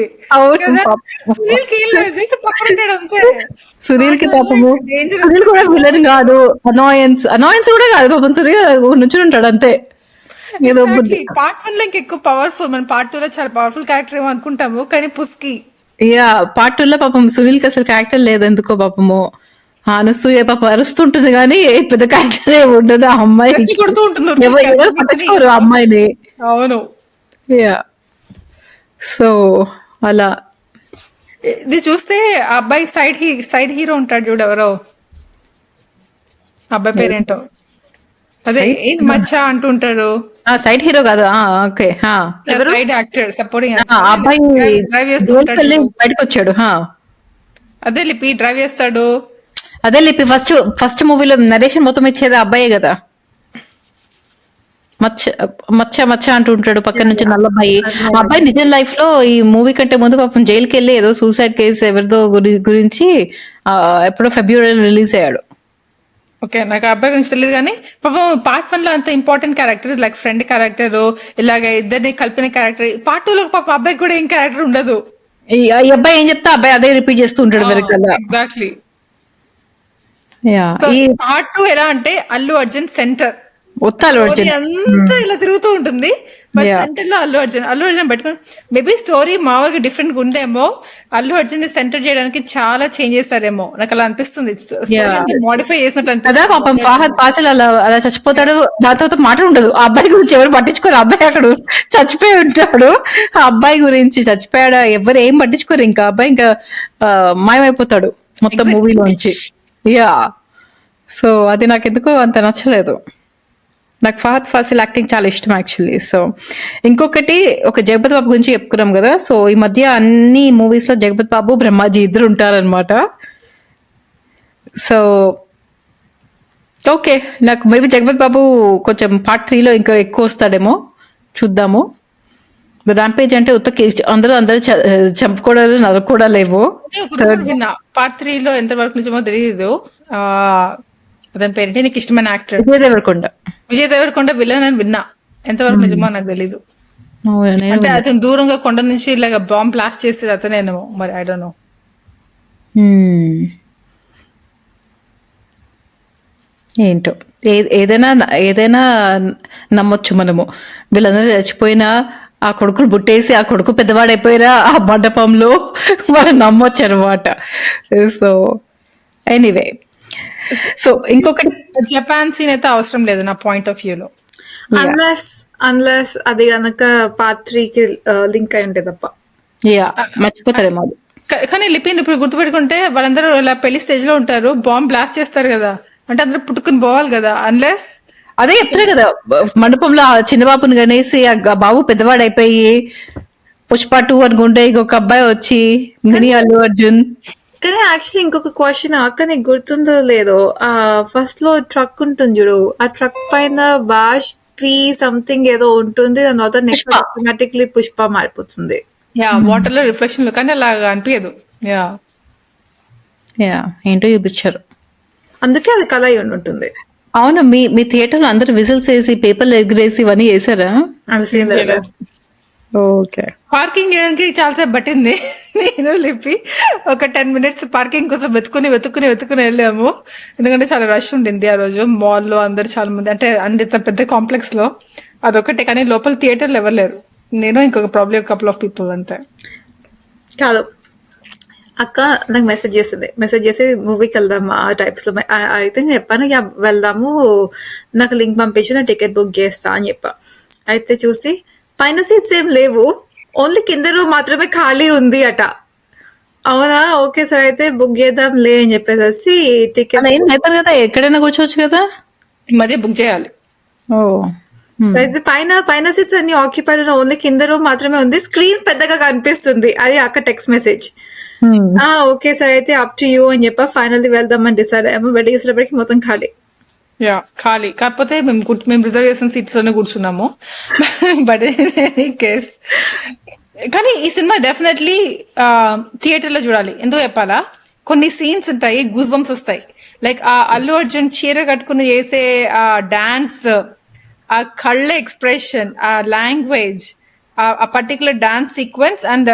సునీల్ కి పక్కన ఉంటాడు అంతే. సునీల్ కి పాపము, సునీల్ కూడా విలన్ కాదు, అనాయన్స్ కూడా కాదు పాపం, సునీల్ నుంచుని ఉంటాడు అంతే. ఏదో పార్ట్ 1 లో ఇంకెక్కువ పవర్ఫుల్, మనం పార్ట్ 2 లో చాలా పవర్ఫుల్ క్యారెక్టర్ ఏమో అనుకుంటాము, కానీ పుస్కి పార్ట్ 2 లో పాపం సునీల్ కి అసలు క్యారెక్టర్ లేదు ఎందుకో పాపము. అనసూయ పాపం అరుస్తుంటుంది కానీ పెద్ద క్యారెక్టర్ ఏమి ఉండదు. ఆ అమ్మాయి కొడుతూ ఉంటున్నారు, ఎవరు పట్టించుకోరు ఆ అమ్మాయిని. అవును. సో అలా ఇది చూస్తే ఆ అబ్బాయి సైడ్ హీరో ఉంటాడు చూడు, ఎవరో అబ్బాయి పేరేంటో, అదే ఏది మచ్చా అంటుంటాడు. సైడ్ హీరో కాదు, ఓకే, సైడ్ యాక్టర్, సపోర్టింగ్ అబ్బాయి డ్రైవ్ చేస్తుంటాడు, బయటకు వచ్చాడు. అదే లిపి డ్రైవ్ చేస్తాడు. అదే లిపి ఫస్ట్ మూవీలో నరేషన్ మొత్తం ఇచ్చేది అబ్బాయే కదా, మచ్చ మచ్చ అంటూ ఉంటాడు పక్కన నుంచి నల్లబ్బాయి. ఆ అబ్బాయి నిజం లైఫ్ లో ఈ మూవీ కంటే ముందు పాపం జైలుకి వెళ్ళి ఏదో సూసైడ్ కేసు ఎవరిదో గురించి ఎప్పుడో ఫిబ్రవరిలో రిలీజ్ అయ్యాడు. ఓకే, నాకు అబ్బాయి గురించి తెలియదు కానీ పాపం పార్ట్ 1 లో అంత important character like friend character, ఇలాగ ఇద్దరిని కలిపిన క్యారెక్టర్. పార్ట్ 2 లో పాప అబ్బాయికి కూడా ఏం క్యారెక్టర్ ఉండదు. ఈ అబ్బాయి ఏం చెప్తా అబ్బాయి అదే రిపీట్ చేస్తూ ఉంటాడు వెనకాల. ఎగ్జాక్ట్లీ. పార్ట్ 2 ఎలా అంటే అల్లు అర్జున్ సెంటర్, అంతా ఇలా తిరుగుతూ ఉంటుంది, బట్ సెంటర్ లో అల్లు అర్జున్ పెట్టుకుని మేబీ స్టోరీ మామూలుగా డిఫరెంట్ గా ఉందేమో, అల్లు అర్జున్ ని సెంటర్ చేయడానికి చాలా చేంజ్ చేస్తారేమో, నాకు అలా అనిపిస్తుంది. మోడిఫై చేసినట్టు కదా పాపం. ఫహద్ ఫాసిల్ అలా చచ్చిపోతాడు, దాని తర్వాత మాట ఉండదు. ఆ అబ్బాయి గురించి ఎవరు పట్టించుకోరు, అబ్బాయి అక్కడ చచ్చిపోయి ఉంటాడు, ఆ అబ్బాయి గురించి చచ్చిపోయాడా ఎవరు ఏం పట్టించుకోరు, ఇంకా అబ్బాయి ఇంకా మాయమైపోతాడు మొత్తం మూవీలోంచి. సో అది నాకు ఎందుకో అంత నచ్చలేదు. నాకు ఫహద్ ఫాసిల్ యాక్టింగ్ చాలా ఇష్టం యాక్చువల్లీ. సో ఇంకొకటి ఒక జగపతి బాబు గురించి చెప్పుకున్నాం కదా, సో ఈ మధ్య అన్ని మూవీస్ లో జగపతి బాబు బ్రహ్మాజీ ఇద్దరు ఉంటారనమాట. సో ఓకే, నాకు మేబీ జగపతి బాబు కొంచెం పార్ట్ 3 లో ఇంకా ఎక్కువ వస్తాడేమో, చూద్దాము. ర్యాంపేజ్ అంటే అందరూ చంపుకోవడాలు నరకోవడాలు లేవు. పార్ట్ 3 లో ఎంత వరకు నిజమో తెలియదు. అతని పేరేంటి, నీకు ఇష్టమైన యాక్టర్? విజయ్ దేవరకొండ. విజయ్ దేవరకొండ విలన్ అని విన్నా, ఎంతవరకు నిజమో నాకు తెలీదు. నేను అంటే అతను దూరంగా కొండ నుంచి ఇలాగ బాంబ్ బ్లాస్ట్ చేసేది అతనేనేమో, మరి ఐ డోంట్ నో. ఏంటో ఏదైనా నమ్మొచ్చు మనము. వీళ్ళందరూ చచ్చిపోయినా ఆ కొడుకులు బుట్టేసి ఆ కొడుకు పెద్దవాడైపోయినా ఆ మండపంలో మనం నమ్మొచ్చు అనమాట. సో ఎనీవే, సో ఇంకొకటి జపాన్ సీన్ అయితే అవసరం లేదు నా పాయింట్ ఆఫ్ వ్యూలో. అన్లెస్ అది కనుక పార్ట్ 3కి లింక్ అయి ఉంటే తప్ప. మర్చిపోతారేమో అది. కానీ లిపిన్ ఇప్పుడు గుర్తుపెట్టుకుంటే వాళ్ళందరూ ఇలా పెళ్లి స్టేజ్ లో ఉంటారు, బాంబ్ బ్లాస్ట్ చేస్తారు కదా, అంటే అందరూ పుట్టుకుని పోవాలి కదా. అన్లెస్ అదే చెప్తారు కదా, మండపంలో ఆ చిన్నబాబుని గనేసి ఆ బాబు పెద్దవాడైపోయి పుష్ప 2 అనుకుంటే ఇంకొక అబ్బాయి వచ్చి మినీ అల్లు అర్జున్. కానీ యాక్చువల్లీ ఇంకొక క్వశ్చన్ అక్క, నీకు గుర్తుందో లేదో, ఆ ఫస్ట్ లో ట్రక్ ఉంటుంది చూడు, ఆ ట్రక్ పైన బాష్ పీ సంథింగ్ ఏదో ఉంటుంది, దాని తర్వాత నెక్స్ట్ ఆటోమేటిక్లీ పుష్ప మారిపోతుంది. వాటర్ లో రిఫ్లెక్షన్ లో, కానీ అలా అనిపించదు. ఏంటో చూపించారు, అందుకే అది కళ అయి ఉంటుంది. అవును, మీ థియేటర్ లో అందరు విజిల్స్ వేసి పేపర్లు ఎగిరేసి ఇవన్నీ వేసారా? ఓకే. పార్కింగ్ చేయడానికి చాలాసేపు పట్టింది. నేను లిపి ఒక 10 minutes పార్కింగ్ కోసం వెతుక్కుని వెళ్ళాము, ఎందుకంటే చాలా రష్ ఉండింది ఆ రోజు మాల్లో. అందరు చాలా మంది, అంటే అంత పెద్ద కాంప్లెక్స్ లో అదొకటే, కానీ లోపల థియేటర్లు ఎవరు లేరు. నేను ఇంకొక ప్రాబ్లీ కపుల్ ఆఫ్ పీపుల్ అంతే. కాదు అక్క, నాకు మెసేజ్ చేసి మూవీకి వెళ్దాం ఆ టైప్స్ లో అయితే నేను చెప్పాను, వెళ్దాము, నాకు లింక్ పంపించి నేను టికెట్ బుక్ చేస్తా అని చెప్పా. అయితే చూసి పైన సీట్స్ ఏం లేవు, ఓన్లీ కింద రూమ్ మాత్రమే ఖాళీ ఉంది అట. అవునా, ఓకే సార్ అయితే బుక్ చేద్దాం లే అని చెప్పేసి టికెట్ కదా, ఎక్కడైనా కూర్చోవచ్చు కదా, ఈ మధ్య బుక్ చేయాలి. అయితే పైన సీట్స్ అన్ని ఆక్యుపైడ్ ఉన్న, ఓన్లీ కింద రూమ్ మాత్రమే ఉంది, స్క్రీన్ పెద్దగా కనిపిస్తుంది, అది అక్క టెక్స్ట్ మెసేజ్. ఓకే సార్ అయితే అప్ టు యూ అని చెప్పా. ఫైనల్లీ వెళ్దామని డిసైడ్ అయ్యాము. వెళ్ళి చూసేటప్పటికి మొత్తం ఖాళీ. ఖాళీ కాకపోతే మేము రిజర్వ్ చేసిన సీట్స్ లోనే కూర్చున్నాము. బట్ కేస్ కానీ ఈ సినిమా డెఫినెట్లీ థియేటర్ లో చూడాలి. ఎందుకు చెప్పాలా, కొన్ని సీన్స్ ఉంటాయి, గూస్ బంప్స్ వస్తాయి. లైక్ ఆ అల్లు అర్జున్ చీర కట్టుకుని చేసే ఆ డాన్స్, ఆ కళ్ళ ఎక్స్ప్రెషన్, ఆ లాంగ్వేజ్, ఆ పర్టికులర్ డాన్స్ సీక్వెన్స్, అండ్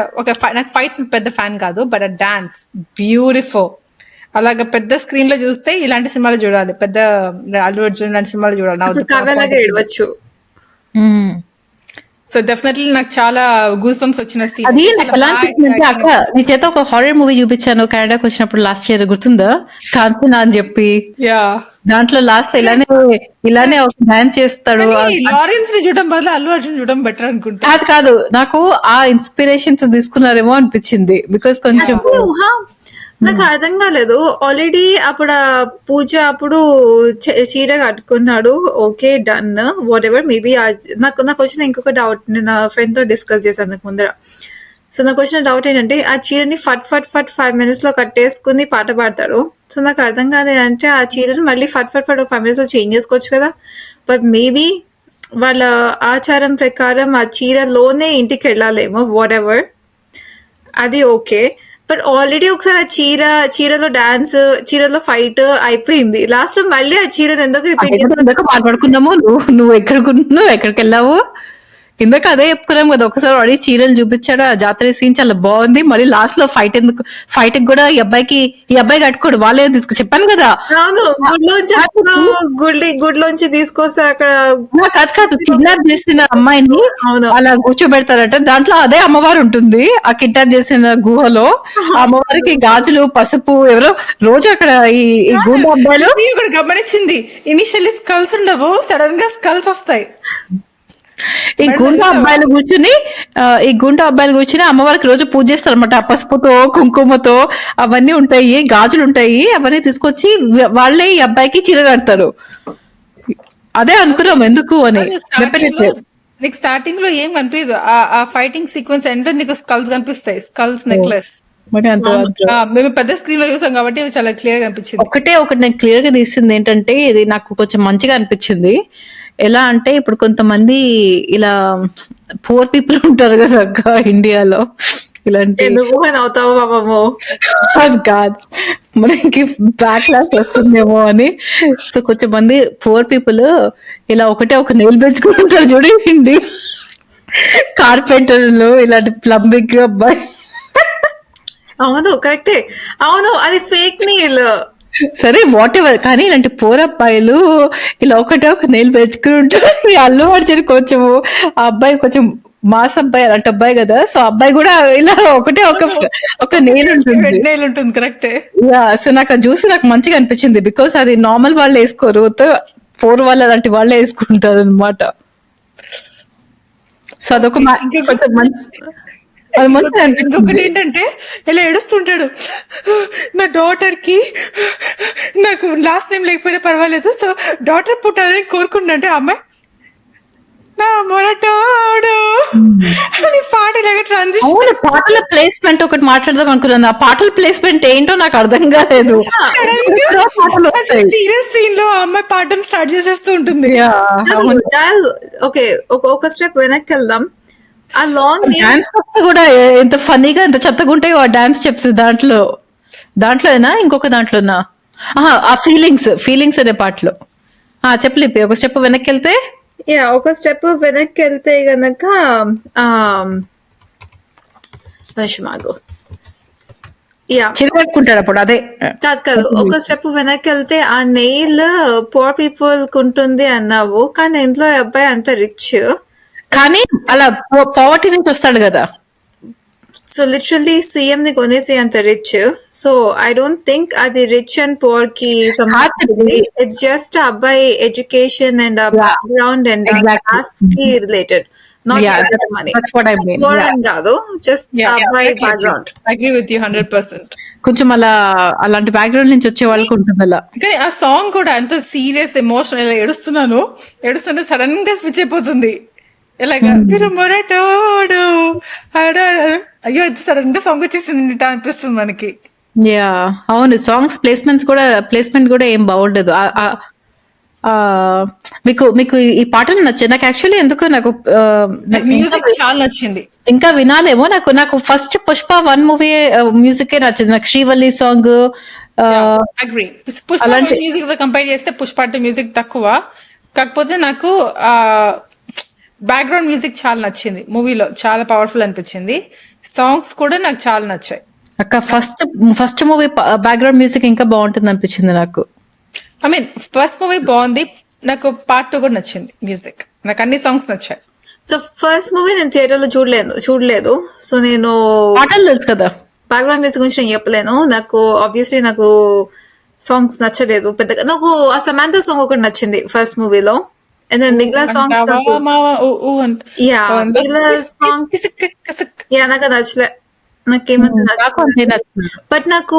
నాకు ఫైట్స్ పెద్ద ఫ్యాన్ కాదు, బట్ ఆ డాన్స్ బ్యూటిఫుల్. అలాగ పెద్ద స్క్రీన్ లో చూస్తే ఇలాంటి సినిమాలు చూడాలి, పెద్ద అల్లు అర్జున్ లాంటి సినిమాలు చూడాలి. సో డెఫినెట్లీ నాకు చాలా గూస్ బంప్స్ వచ్చిన సీన్. అది నాకు ఎలా అనిపిస్తుంది అక్క, నీ చేత ఒక హారర్ మూవీ చూపించాను కెనడాకి వచ్చినప్పుడు లాస్ట్ ఇయర్, గుర్తుందా? కాంచనా అని చెప్పి. దాంట్లో లాస్ట్ ఇలానే ఒక డాన్స్ చేస్తాడు. లారెన్స్ ని చూడడం బదులు అల్లు అర్జున్ చూడడం బెటర్ అనుకుంటా. కాదు, నాకు ఆ ఇన్స్పిరేషన్స్ తీసుకున్నారేమో అనిపించింది, బికాస్ కొంచెం నాకు అర్థం కాలేదు. ఆల్రెడీ అప్పుడు పూజ అప్పుడు చీర కట్టుకున్నాడు, okay done, what ever. Maybe నాకు వచ్చిన ఇంకొక డౌట్, నేను నా ఫ్రెండ్ తో డిస్కస్ చేశాను ముందర. సో నాకు వచ్చిన డౌట్ ఏంటంటే, ఆ చీరని ఫట్ 5 minutes లో కట్టేసుకుని పాట పాడతాడు. సో నాకు అర్థం కాదు అంటే, ఆ చీరని మళ్ళీ ఫట్ 5 minutes లో చేంజ్ చేసుకోవచ్చు కదా. బట్ మేబీ వాళ్ళ ఆచారం ప్రకారం ఆ చీరలోనే ఇంటికి వెళ్ళాలేమో, వాట్ ఎవర్, అది ఓకే. బట్ ఆల్రెడీ ఒకసారి ఆ చీరలో డాన్స్, చీరలో ఫైట్ అయిపోయింది. లాస్ట్ లో మళ్ళీ ఆ చీరను ఎందుకు మాట్లాడుకుందాము. నువ్వు ఎక్కడికి వెళ్ళావు? ఇందాక అదే చెప్పుకున్నాం కదా, ఒకసారి ఆల్రెడీ చీరలు చూపించాడు, ఆ జాతర సీన్ చాలా బాగుంది, మళ్ళీ లాస్ట్ లో ఫైట్ కూడా ఈ అబ్బాయి కట్టుకోడు, వాళ్ళే చెప్పాను కదా. గుడ్లోంచి తీసుకొస్తారు అక్కడ. కాదు, కిడ్నాప్ చేసిన అమ్మాయిని అలా కూర్చోబెడతారట, దాంట్లో అదే అమ్మవారు ఉంటుంది ఆ కిడ్నాప్ చేసిన గుహలో. అమ్మవారికి గాజులు, పసుపు, ఎవరో రోజు అక్కడ ఈ గూండా అబ్బాయిలు. గమనించింది, ఇనిషియల్లీ స్కల్స్ ఉండవు, సడన్ గా స్కల్స్ వస్తాయి. ఈ గుండా అబ్బాయిలు కూర్చుని అమ్మవారికి రోజు పూజ చేస్తారు అనమాట. పసుపుతో, కుంకుమతో అవన్నీ ఉంటాయి, గాజులు ఉంటాయి, అవన్నీ తీసుకొచ్చి వాళ్ళే ఈ అబ్బాయికి చీర కడతారు. అదే అనుకున్నాం ఎందుకు అని. నీకు స్టార్టింగ్ లో ఏం కనిపించదు, ఆ ఫైటింగ్ సీక్వెన్స్ ఎండ్ నీకు స్కల్స్ కనిపిస్తాయి, స్కల్స్ నెక్లెస్. మేము పెద్ద స్క్రీన్ లో చూసాం కాబట్టి చాలా క్లియర్ గా అనిపించింది. ఒకటి నేను క్లియర్ గా తీసింది ఏంటంటే, ఇది నాకు కొంచెం మంచిగా అనిపించింది. ఎలా అంటే, ఇప్పుడు కొంతమంది ఇలా పూర్ పీపుల్ ఉంటారు కదా అక్క ఇండియాలో, ఇలాంటి ఎందుకు అని అవుతావు పాపము. అది కాదు, మనకి బ్యాక్ క్లాస్ వస్తుందేమో అని. సో కొంచెం మంది పూర్ పీపుల్ ఇలా ఒకటే ఒక నెయిల్ పెంచుకుంటారు చూడండి, కార్పెంటర్లు, ఇలాంటి ప్లంబింగ్ అబ్బాయి. అవును కరెక్టే, అవును అది ఫేక్ నీల్. సరే వాట్ ఎవర్, కానీ ఇలాంటి పూర్ అబ్బాయిలు ఇలా ఒకటే ఒక నెయిల్ పెంచుకుంటారు. ఈ అల్లు అర్జున్ కొంచెము, ఆ అబ్బాయి కొంచెం మాస్ అబ్బాయి, అలాంటి అబ్బాయి కదా. సో అబ్బాయి కూడా ఇలా ఒకటే ఒక నెయిల్ ఉంటుంది. రెడ్ నెయిల్ ఉంటుంది, కరెక్టే. యా, సో నాకు అది చూసి నాకు మంచిగా అనిపించింది, బికాస్ అది నార్మల్ వాళ్ళు వేసుకోరు, పూర్ వాళ్ళు అలాంటి వాళ్ళే వేసుకుంటారు అనమాట. సో అదొక కొంచెం మంచి, అది మంచిగా ఇంకొకటి అనిపించింది. ఏంటంటే ఇలా ఏడుస్తుంటాడు, నా డాటర్ కి నాకు లాస్ట్ నేమ్ లేకపోతే పర్వాలేదు, సో డాటర్ పుట్టాలని కోరుకుంటుంటే ఆ అమ్మాయి నా మొరటోడు అని పాట ఇలాగ ట్రాన్సిషన్. అవును, పాటల ప్లేస్మెంట్ ఒకటి మాట్లాడదాం అనుకున్నాను. ఆ పాటల ప్లేస్మెంట్ ఏంటో నాకు అర్థం కాలేదు. పాటలు వస్తాయి. సీరియస్ సీన్ లో ఆ అమ్మాయి పాడడం స్టార్ట్ చేసేస్తూ ఉంటుంది. యా, అవును. ఓకే, ఒక స్టెప్ వెనక్కి వెళ్దాం. ఆ లాంగ్ డాన్స్ స్టెప్స్ కూడా ఎంత ఫన్నీగా, ఎంత చెత్తగా ఉంటాయో ఆ డాన్స్ స్టెప్స్. దాంట్లోనా ఇంకొక దాంట్లోనా? ఆ ఫీలింగ్స్ అనే పాటలో. చెప్పలేపి ఒక స్టెప్ వెనక్కి వెళ్తే, ఒక స్టెప్ వెనక్కి వెళ్తే గనక మాకు చిరగట్టుకుంటాడు అప్పుడు. అదే కాదు, ఒక స్టెప్ వెనక్కి వెళ్తే ఆ నెయిల్ పూర్ పీపుల్ ఉంటుంది అన్నావు, కానీ ఇంట్లో అబ్బాయి అంత రిచ్, కానీ అలా పావర్టీ నుంచి వస్తాడు కదా. సో లిటరల్లీ సీఎం ని కొనేసి అంత rich. So I don't think అది రిచ్ అండ్ పూర్ కి ఇట్స్ జస్ట్ అబ్బాయి education and background and class కి రిలేటెడ్, నాట్ మనీ. పూర్ అని కాదు, జస్ట్ అబ్బాయి బ్యాక్గ్రౌండ్. Agree with you 100%. కొంచెం అలాంటి బ్యాక్గ్రౌండ్ నుంచి వచ్చే వాళ్ళకి ఉంటుంది అలా. కానీ ఆ సాంగ్ కూడా అంత సీరియస్ ఎమోషనల్, ఇలా ఏడుస్తుంటే సడన్ గా స్విచ్ అయిపోతుంది. ఇలాగా మీరు మొరటోడు అయ్యో సడన్ గా సాంగ్ వచ్చేసింది అనిపిస్తుంది మనకి. యా, అవును. సాంగ్స్ ప్లేస్మెంట్ కూడా ఏం బాగుండదు. మీకు ఈ పాటలు నచ్చాయి. నాకు యాక్చువల్లీ ఎందుకు నాకు మ్యూజిక్ చాలా నచ్చింది. ఇంకా వినాలేమో. నాకు ఫస్ట్ పుష్ప 1 మూవీ మ్యూజిక్ నచ్చింది. నాకు Srivalli song, agree. Pushpa music తో కంపేర్ చేస్తే పుష్ప 2 మ్యూజిక్ తక్కువ. కాకపోతే నాకు బ్యాక్గ్రౌండ్ మ్యూజిక్ చాలా నచ్చింది మూవీలో, చాలా పవర్ఫుల్ అనిపించింది. సాంగ్స్ కూడా నాకు చాలా నచ్చాయి. అక్క ఫస్ట్ మూవీ బ్యాక్గ్రౌండ్ మ్యూజిక్ ఇంకా బాగుంటుంది అనిపించింది నాకు. ఐ మీన్ ఫస్ట్ మూవీ బాగుంది, నాకు పార్ట్ 2 కూడా నచ్చింది మ్యూజిక్. నాకు అన్ని సాంగ్స్ నచ్చాయి. సో ఫస్ట్ మూవీ నేను థియేటర్ లో చూడలేదు. సో నేను పాటలు తెలుసు కదా, బ్యాక్గ్రౌండ్ మ్యూజిక్ గురించి నేను చెప్పలేను. నాకు ఆబ్వియస్లీ నాకు సాంగ్స్ నచ్చలేదు పెద్దగా. నాకు ఆ సమాంతా సాంగ్ ఒకటి నచ్చింది ఫస్ట్ మూవీలో. And then మిగిలిన సాంగ్స్ నాకు నచ్చలే, నాకేమంత బట్ నాకు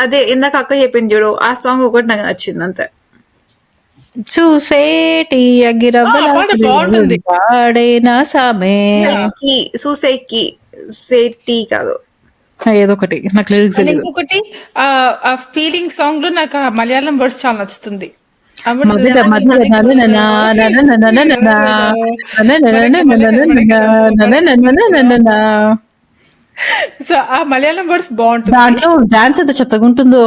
అదే ఇందాక అక్క చెప్పింది చూడు, ఆ సాంగ్ ఒకటి నాకు నచ్చింది అంతే. చూసేటి బాగుంటుంది. చూసేకి సేటి కాదు, ఏదో ఒకటి నాకు లిరిక్స్. ఇంకొకటి ఆ ఫీలింగ్ సాంగ్ లో నాకు మలయాళం వర్డ్స్ చాలా నచ్చుతుంది. సో ఆ మలయాళం వర్డ్స్ బాగుంటుంది. దాంట్లో డాన్స్ ఎంత చెత్తగా ఉంటుందో,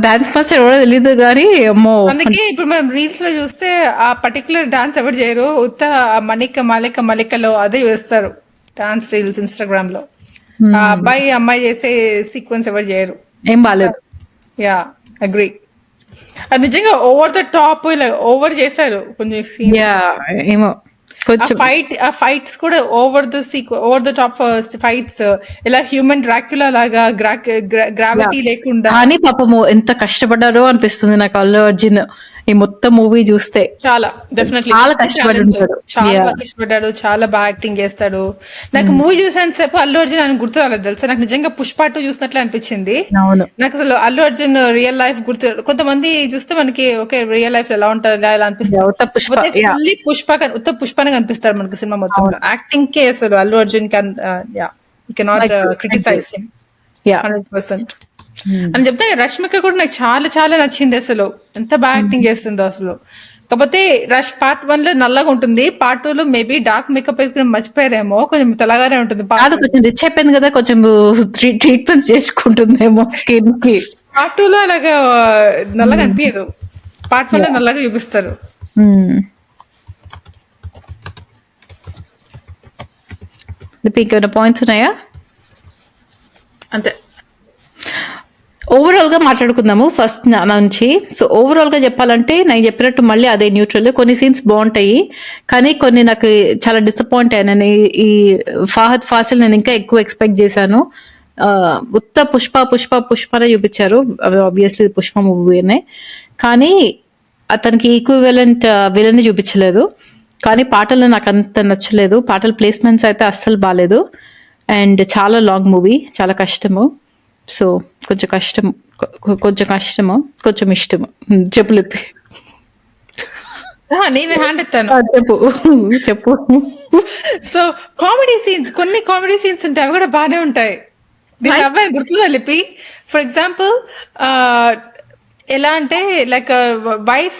డాన్స్ మాస్టర్ ఎవరో తెలియదు కానీ అమ్మో. అందుకే ఇప్పుడు మనం రీల్స్ లో చూస్తే ఆ పర్టికులర్ డాన్స్ ఎవరు చేయరు, ఉత్త మలికలో అదే వేస్తారు డాన్స్ రీల్స్ ఇన్స్టాగ్రామ్ లో. ఆ అబ్బాయి అమ్మాయి చేసే సీక్వెన్స్ ఎవరు చేయరు, ఏం బాలేదు. Yeah, agree. అది నిజంగా ఓవర్ ద టాప్, ఇలా ఓవర్ చేశారు కొంచెం. ఏమో ఆ ఫైట్స్ కూడా ఓవర్ ద టాప్ ఫైట్స్, ఇలా హ్యూమన్ డ్రాక్యులా లాగా గ్రావిటీ లేకుండా. కానీ పాపము ఎంత కష్టపడ్డారో అనిపిస్తుంది నాకు అల్లు అర్జున్ ఈ మొత్తం మూవీ చూస్తే. చాలా డెఫినెట్లీ చాలా కష్టపడ్డాడు, చాలా కష్టపడ్డాడు, చాలా బాగా యాక్టింగ్ చేస్తాడు. నాకు మూవీ చూసాను సేపు అల్లు అర్జున్ అని గుర్తు రాలేదు తెలుసా. నాకు నిజంగా పుష్ప 2 చూసినట్లే అనిపించింది. నాకు అసలు అల్లు అర్జున్ రియల్ లైఫ్ గుర్తు. కొంతమంది చూస్తే మనకి ఓకే రియల్ లైఫ్ ఎలా ఉంటారు ఇలా అనిపిస్తుంది, పుష్పనే కనిపిస్తాడు మనకి సినిమా మొత్తంలో. యాక్టింగ్ కే అసలు Allu Arjun cannot criticise him 100%. అని చెప్తే రష్మిక కూడా నాకు చాలా చాలా నచ్చింది అసలు, ఎంత బాగా యాక్టింగ్ చేస్తుందో అసలు. కాకపోతే రష్ పార్ట్ 1 లో నల్లగా ఉంటుంది, పార్ట్ 2 లో మేబీ డార్క్ మేకప్ వేసుకుని మర్చిపోయారేమో, కొంచెం తెల్లగానే ఉంటుంది. కాదు కొంచెం రిచ్ అయిపోయింది కదా, కొంచెం ట్రీట్మెంట్స్ చేసుకుంటుందేమో స్కిన్ కి. పార్ట్ 2 లో అలాగా నల్లగా అనిపించదు, పార్ట్ 1 లో నల్లగా చూపిస్తారు. ఇంకేమైనా పాయింట్స్ ఉన్నాయా? అంతే. ఓవరాల్ గా మాట్లాడుకుందాము ఫస్ట్ నుంచి. సో ఓవరాల్ గా చెప్పాలంటే నేను చెప్పినట్టు మళ్ళీ అదే న్యూట్రల్. కొన్ని సీన్స్ బాగుంటాయి, కానీ కొన్ని నాకు చాలా డిసప్పాయింట్ అయ్యాను. ఈ ఫహద్ ఫాసిల్ నేను ఇంకా ఎక్కువ ఎక్స్పెక్ట్ చేశాను. ఉత్త పుష్పనే చూపించారు, ఆబ్వియస్లీ పుష్ప మూవీనే, కానీ అతనికి ఈక్వివలెంట్ విలన్ చూపించలేదు. కానీ పాటలు నాకు అంత నచ్చలేదు, పాటల ప్లేస్మెంట్స్ అయితే అస్సలు బాగాలేదు. అండ్ చాలా లాంగ్ మూవీ, చాలా కష్టము. సో కొంచెం కష్టము, కొంచెం ఇష్టము. చెప్పు నేను హ్యాండ్ ఎత్తాను. చెప్పు. సో కామెడీ సీన్స్, కొన్ని కామెడీ సీన్స్ ఉంటాయి, అవి కూడా బాగానే ఉంటాయి. దీని అబ్బాయి గుర్తుందా లిపి? ఫర్ ఎగ్జాంపుల్ ఎలా అంటే లైక్ వైఫ్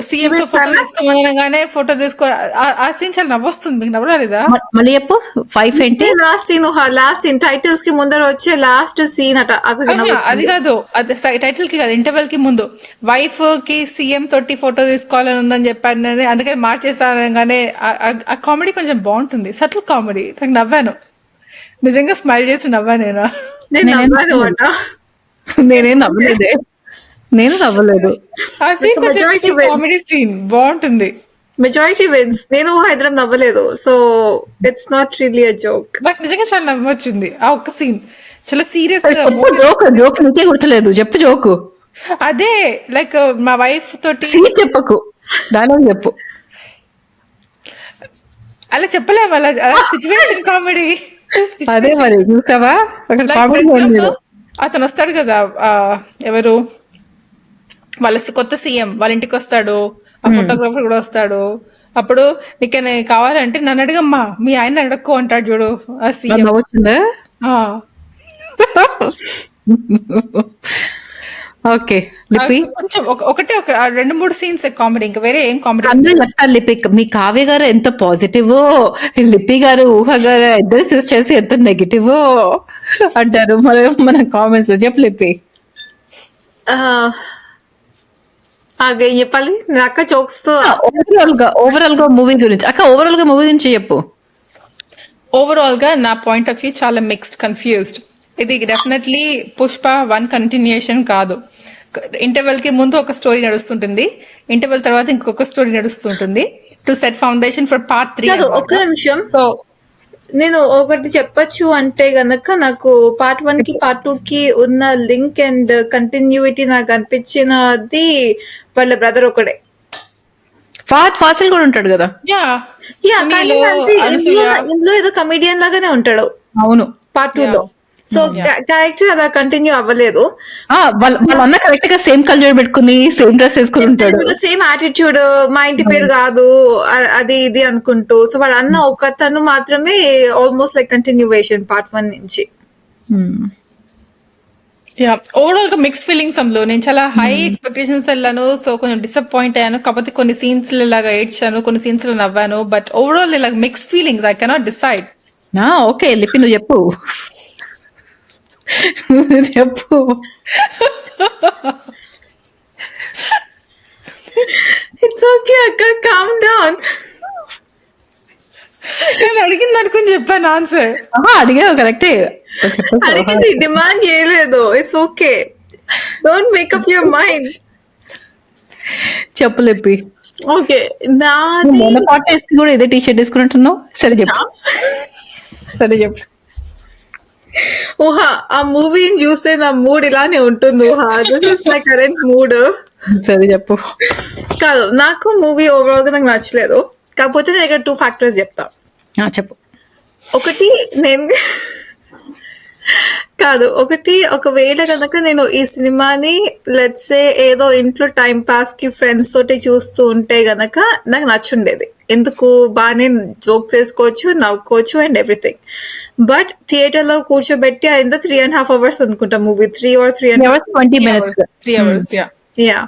సీఎం తో ఫోటో తీసుకోమనగానే ఫోటో తీసుకో, ఆ సీన్ చాలా నవ్వొస్తుంది. మీకు నవ్వలేదా? మళ్ళీ చెప్పు. 5 ఏంటి? లాస్ట్ సీన్ టైటిల్స్ కి ముందర వచ్చే లాస్ట్ సీన్ అట. అది కాదు, అది టైటిల్ కి కాదు, ఇంటర్వెల్ కి ముందు వైఫ్ కి సీఎం తోటి ఫోటో తీసుకోవాలని ఉందని చెప్పాను, అందుకని మార్చేసానగానే ఆ కామెడీ కొంచెం బాగుంటుంది, సటిల్ కామెడీ. నాకు నవ్వాను, నిజంగా స్మైల్ చేసి నవ్వాను. నేనేం నవ్వలేదే, నేను నవ్వలేదు. ఆ సీన్ కామెడీ సీన్ బాగుంటుంది. Majority wins. నేను హైదరాబాద్ నవ్వలేదు, so it's not really a joke. నాకు నిజంగా చాలా నవ్వొచ్చింది ఆ ఒక్క సీన్, చాలా సీరియస్. జోక్ నీకే గుర్తులేదు, చెప్పు జోకు. అదే లైక్ మా వైఫ్ తోటి సీన్ చెప్పకు, డైలాగ్ చెప్పు. అలా చెప్పలేము, అలా సిచ్యువేషన్ కామెడీ. అదే మరి చూసావా, అక్కడ కామెడీ. అతను వస్తాడు కదా, ఎవరు వాళ్ళ కొత్త సీఎం వాళ్ళ ఇంటికి వస్తాడు, ఆ ఫోటోగ్రాఫర్ కూడా వస్తాడు. అప్పుడు నీకు కావాలంటే నన్ను అడగమ్మా, మీ ఆయన అడక్కో అంటాడు చూడు ఆ సీఎం. ఓకే లిపి, కొంచెం ఒకటే ఒక 2-3 సీన్స్ కామెడీ, ఇంకా వేరే ఏం కామెడీ. అందరూ చెప్తారు లిపి, మీ కావ్య గారు ఎంత పాజిటివ్, లిపి గారు ఊహ గారు ఇద్దరు సిస్టర్స్ ఎంత నెగిటివ్ అంటారు మన కామెంట్స్. చెప్పు లిపి. ఏం చెప్పాలి అక్క? జోక్స్ తో ఓవరాల్ గా మూవీ గురించి అక్క, ఓవరాల్ గా మూవీ గురించి చెప్పు. ఓవరాల్ గా నా పాయింట్ ఆఫ్ వ్యూ చాలా మిక్స్డ్, కన్ఫ్యూజ్డ్. ఇది డెఫినెట్లీ పుష్ప 1 కంటిన్యూషన్ కాదు. ఇంటర్వెల్ కి ముందు ఒక స్టోరీ నడుస్తుంటుంది, ఇంటర్వెల్ తర్వాత ఇంకొక స్టోరీ నడుస్తుంటుంది, to set foundation for part 3. ఒక్క నిమిషం, నేను ఒకటి చెప్పొచ్చు అంటే గనక, నాకు పార్ట్ 1 కి పార్ట్ 2 కి ఉన్న లింక్ అండ్ కంటిన్యూటీ నాకు అనిపించినది వాళ్ళ బ్రదర్ ఒకడే. ఫహద్ ఫాసిల్ కూడా ఉంటాడు కదా. ఇందులో ఏదో కమెడియన్ లాగానే ఉంటాడు. అవును, పార్ట్ 2 లో. సో క్యారెక్టర్ అలా కంటిన్యూ అవ్వలేదు. వాళ్ళన్న కరెక్ట్ గా సేమ్ కల్చర్ పెట్టుకుని సేమ్ డ్రెస్ వేసుకుని ఉంటాడు, సేమ్ యాటిట్యూడ్, మా ఇంటి పేరు కాదు అది ఇది అనుకుంటూ. సో వాళ్ళ అన్న ఒక తను మాత్రమే ఆల్మోస్ట్ లైక్ కంటిన్యూవేషన్ పార్ట్ 1 నుంచి. ఓవరాల్ గా మిక్స్ ఫీలింగ్స్. అందులో నేను చాలా హై ఎక్స్పెక్టేషన్స్ వెళ్ళాను, సో కొంచెం డిసప్పాయింట్ అయ్యాను. కాకపోతే కొన్ని సీన్స్ ఇలాగా ఏడ్చాను, కొన్ని సీన్స్ లో నవ్వాను. బట్ ఓవరాల్ ఇలా mix feelings, I cannot decide. Okay లిపి, నువ్వు చెప్పు. చెప్పు. ఇట్స్ ఓకే అక్క, కామ్ డౌన్. నేను అడిగింది అనుకుని చెప్పాను ఆన్సర్. అడిగావు కరెక్టే, అడిగింది డిమాండ్ చేయలేదు. It's okay, don't make up your mind. చెప్పు లిపి. ఓకే, మొన్న పార్టీస్ కి కూడా ఇదే టీ షర్ట్ వేసుకున్నట్టున్నావు. సరే చెప్పు. ఊహా, ఆ మూవీని చూస్తే నా మూడ్ ఇలానే ఉంటుంది. ఊహా, this is my current mood. సరే చెప్పు. కాదు, నాకు మూవీ ఓవరాల్ గా నాకు నచ్చలేదు. కాకపోతే నేను ఇక్కడ 2 ఫ్యాక్టర్స్ చెప్తా. చెప్పు. ఒకటి ఒకవేళ కనుక నేను ఈ సినిమాని లెట్స్ సే ఏదో ఇంట్లో టైం పాస్ కి ఫ్రెండ్స్ తోటి చూస్తూ ఉంటే గనక నాకు నచ్చుండేది. ఎందుకు, బాగానే జోక్స్ వేసుకోవచ్చు, నవ్వుకోవచ్చు అండ్ ఎవ్రీథింగ్. బట్ థియేటర్ లో కూర్చోబెట్టి అయిందా 3.5 hours అనుకుంటా మూవీ, 3 or 3.5 hours. యా.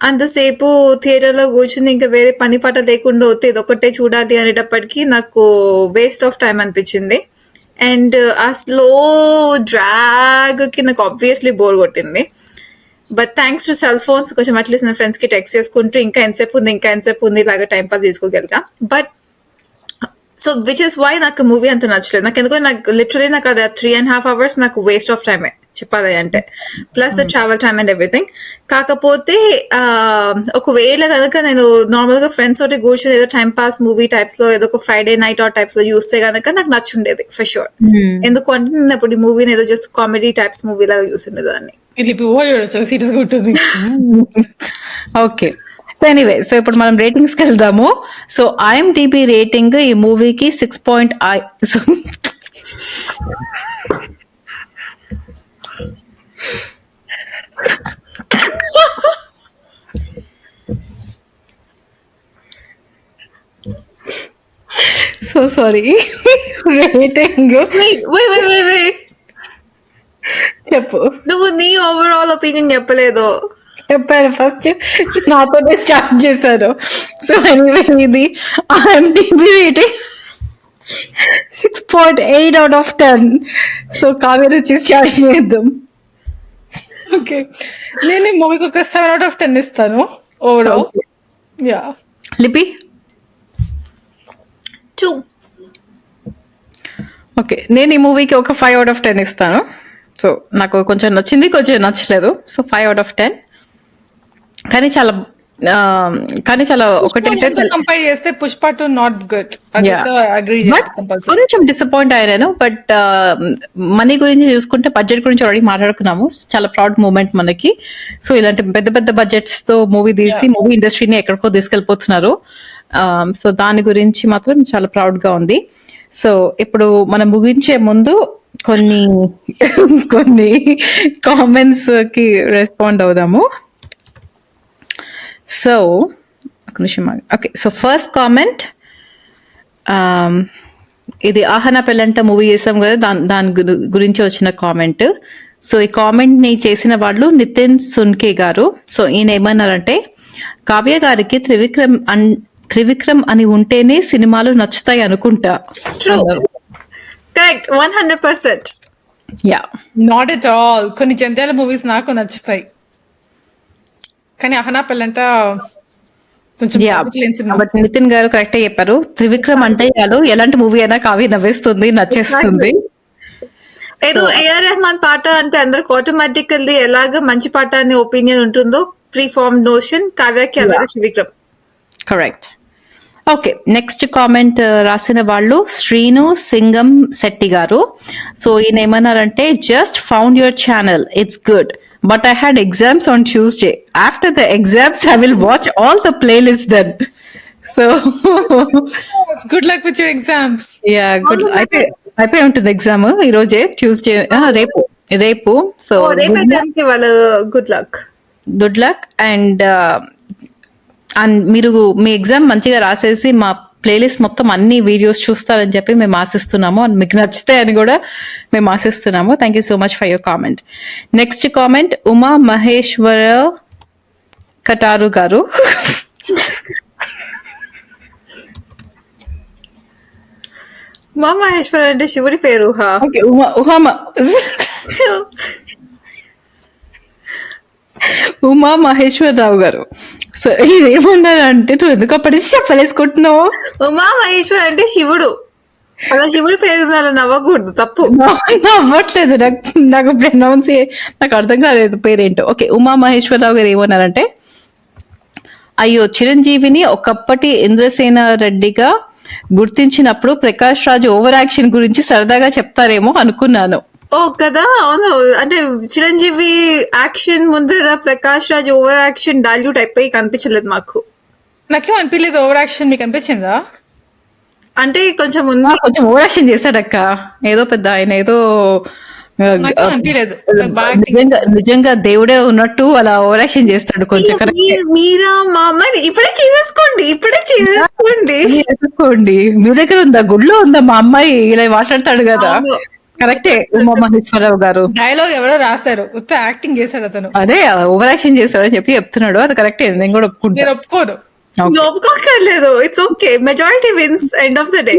అంతసేపు థియేటర్ లో కూర్చుని ఇంకా వేరే పని పాట లేకుండా వస్తే ఇదొక్కటే చూడాలి అనేటప్పటికి నాకు వేస్ట్ ఆఫ్ టైం అనిపించింది. అండ్ ఆ స్లో డ్రాగ్ కి నాకు ఆబ్వియస్లీ బోర్ కొట్టింది. But thanks to cell phones కొంచెం అట్లీస్ట్ నా ఫ్రెండ్స్ కి టెక్స్ట్ చేసుకుంటూ ఇంకా ఎంతసేపు ఉంది ఇలాగా టైం పాస్ చేసుకోగలిగా. But so which is why నాకు మూవీ అంత నచ్చలేదు. నాకు ఎందుకో నాకు లిటరలీ నాకు అది 3.5 hours నాకు వేస్ట్ ఆఫ్ టైమే చెప్పాలి అంటే, plus the travel time and everything. కాకపోతే ఒకవేళ కనుక నేను నార్మల్ గా ఫ్రెండ్స్ తోటి కూర్చొని ఏదో టైం పాస్ మూవీ టైప్స్ లో ఏదో ఒక ఫ్రైడే నైట్ ఆ టైప్స్ లో చూస్తే కనుక నాకు నచ్చుండేది ఫర్ షూర్. ఎందుకు అంటే నేను అప్పుడు ఈ మూవీని ఏదో జస్ట్ కామెడీ టైప్స్ మూవీ లాగా చూస్తుండేదాన్ని. సీరియస్ ఉంటుంది. ఓకే, సో ఎనీవే, సో ఇప్పుడు మనం రేటింగ్స్కి వెళ్దాము. సో IMDb రేటింగ్ ఈ మూవీకి 6.5. సో సారీ, రేటింగ్ చెప్పు. నువ్వు నీ ఓవరాల్ ఒపీనియన్ చెప్పలేదు. చెప్పారు ఫస్ట్, నాతోనే స్టార్ట్ చేశారు. సో ఎనీవే ఇది IMDb rating 6.8 out of 10. So Kaveri వచ్చి స్టార్ట్ చేద్దాం. ఓకే, నేను ఈ మూవీకి ఒక 7 out of 10 ఇస్తాను ఓవరాల్. యా, లిపి 2. ఓకే, నేను ఈ మూవీకి ఒక 5 out of 10 ఇస్తాను. సో నాకు కొంచెం నచ్చింది, కొంచెం నచ్చలేదు. So 5 out of 10. కానీ చాలా ఒకటైతే కంపేర్ చేస్తే పుష్ప 2 నాట్ గుడ్. అగ్రీ, కొంచెం డిసప్పాయింట్ అయ్యాను. బట్ మనీ గురించి చూసుకుంటే బడ్జెట్ గురించి ఆల్రెడీ మాట్లాడుకున్నాము. చాలా ప్రౌడ్ మూమెంట్ మనకి. సో ఇలాంటి పెద్ద పెద్ద బడ్జెట్స్ తో మూవీ తీసి మూవీ ఇండస్ట్రీని ఎక్కడికో తీసుకెళ్ళిపోతున్నారు. సో దాని గురించి మాత్రం చాలా ప్రౌడ్ గా ఉంది. సో ఇప్పుడు మనం ముగించే ముందు కొన్ని కామెంట్స్ కి రెస్పాండ్ అవుదాము. సో ఒక నిమిషం. ఓకే, సో ఫస్ట్ కామెంట్, ఇది ఆహనా పెళ్ళంట మూవీ చేసాం కదా, దాని గురించి వచ్చిన కామెంట్. సో ఈ కామెంట్ ని చేసిన వాళ్ళు నితిన్ సున్కే గారు. సో ఈయన ఏమన్నారంటే, కావ్య గారికి త్రివిక్రమ్ అని ఉంటేనే సినిమాలు నచ్చుతాయి అనుకుంటా. Correct, 100%. Yeah, not at all. కొన్ని జంధ్యాల మూవీస్ నాకు నచ్చుతాయి, కానీ అహనా పెళ్ళంట కొంచెం బట్ నితిన్ గారు కరెక్ట్ చెప్పారు. త్రివిక్రమ్ అంటే చాలు ఎలాంటి మూవీ అయినా కావ్య నవ్వేస్తుంది, నచ్చేస్తుంది. ఏదో ఏఆర్ రెహమాన్ పాట అంటే అందరికి ఆటోమేటికల్లీ ఎలాగ మంచి పాట అనే ఒపీనియన్ ఉంటుందో, ప్రీ ఫార్మ్ నోషన్, కావ్యకి అలాగే Trivikram. Correct. Okay, next comment రాసిన వాళ్ళు శ్రీను సింగం శెట్టి గారు. సో ఈయన ఏమన్నారంటే, just found your channel, it's good, but I had exams on Tuesday. After the exams I will watch all the playlist then. So good luck with your exams. Ya, good. అయిపోయి ఉంటుంది exam ఈ రోజే, Tuesday, రేపు. So good luck. Good luck. And మీరు మీ exam మంచిగా రాసేసి మా ప్లేలిస్ట్ మొత్తం అన్ని వీడియోస్ చూస్తారని చెప్పి మేము ఆశిస్తున్నాము. అండ్ మీకు నచ్చుతాయని కూడా మేము ఆశిస్తున్నాము. Thank you so much for your comment. Next comment Uma Maheshwara Kataru garu. Uma Maheshwara అంటే శివుడి పేరు. ఉమా మహేశ్వరరావు గారు. సో ఏమన్నారంటే, నువ్వు ఎందుకు అప్పటి చెప్పలేసుకుంటున్నావు? ఉమా మహేశ్వర్ అంటే శివుడు, అలా శివుడి పేరు మీద నవ్వకూడదు, తప్పు. నవ్వట్లేదు, నాకు ప్రొనౌన్స్ నాకు అర్థం కాలేదు పేరేంటో. ఓకే, ఉమా మహేశ్వరరావు గారు ఏమన్నారంటే, అయ్యో చిరంజీవిని ఒకప్పటి ఇంద్రసేన రెడ్డిగా గుర్తించినప్పుడు ప్రకాష్ రాజ్ ఓవర్ యాక్షన్ గురించి సరదాగా చెప్తారేమో అనుకున్నాను. ఓ కదా, అవును. అంటే చిరంజీవి యాక్షన్ ముందర Prakash Raj over action dilute అయిపోయి కనిపించలేదు మాకు. నాకేం అనిపించలేదు ఓవర్ యాక్షన్. మీకు అనిపించిందా? అంటే కొంచెం ఓవర్ యాక్షన్ చేశాడక్క, ఏదో పెద్ద ఆయన ఏదో నిజంగా దేవుడే ఉన్నట్టు అలా ఓవర్ యాక్షన్ చేస్తాడు కొంచెం. మీరా మా అమ్మాయిని ఇప్పుడే చేసేసుకోండి. మీ దగ్గర ఉందా, గుడిలో ఉందా మా అమ్మాయి ఇలా మాట్లాడతాడు కదా. కరెక్టే ఉమా మహేశ్వరరావు గారు. డైలాగ్ ఎవరో రాశారు, ఉత్త యాక్టింగ్ చేశాడు అతను. అదే ఓవర్ యాక్షన్ చేస్తారని చెప్పి చెప్తున్నాడు. అది కరెక్టే, నేను కూడా ఒప్పుకుంటా. నేను ఒప్పుకోను. నువ్వు ఒప్పుకోక్కర్లేదు, it's okay, majority wins end of the day.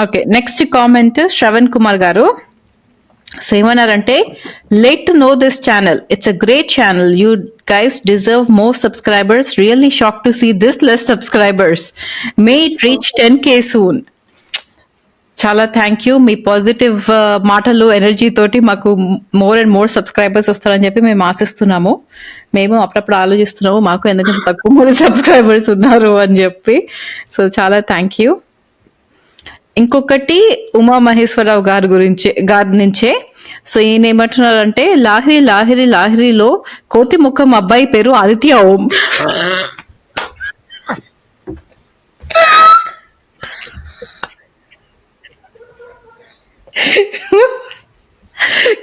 Okay, next comment Shravan Kumar garu. So ఏమన్నారంటే, late to know this channel, it's a great channel, you guys deserve more subscribers, really shock to see this less subscribers, may it reach 10K soon. చాలా thank you, మీ positive మాటలు energy తోటి మాకు more and more subscribers వస్తారని చెప్పి మేము ఆశిస్తున్నాము. మేము అప్పుడప్పుడు ఆలోచిస్తున్నాము మాకు ఎందుకంటే తక్కువ మంది సబ్స్క్రైబర్స్ ఉన్నారు అని చెప్పి. సో చాలా థ్యాంక్ యూ. ఇంకొకటి ఉమా మహేశ్వరరావు గారి నుంచే. సో ఈయన ఏమంటున్నారంటే, లాహిరి లాహిరి లాహిరిలో కోతి ముఖం అబ్బాయి పేరు ఆదిత్య ఓం.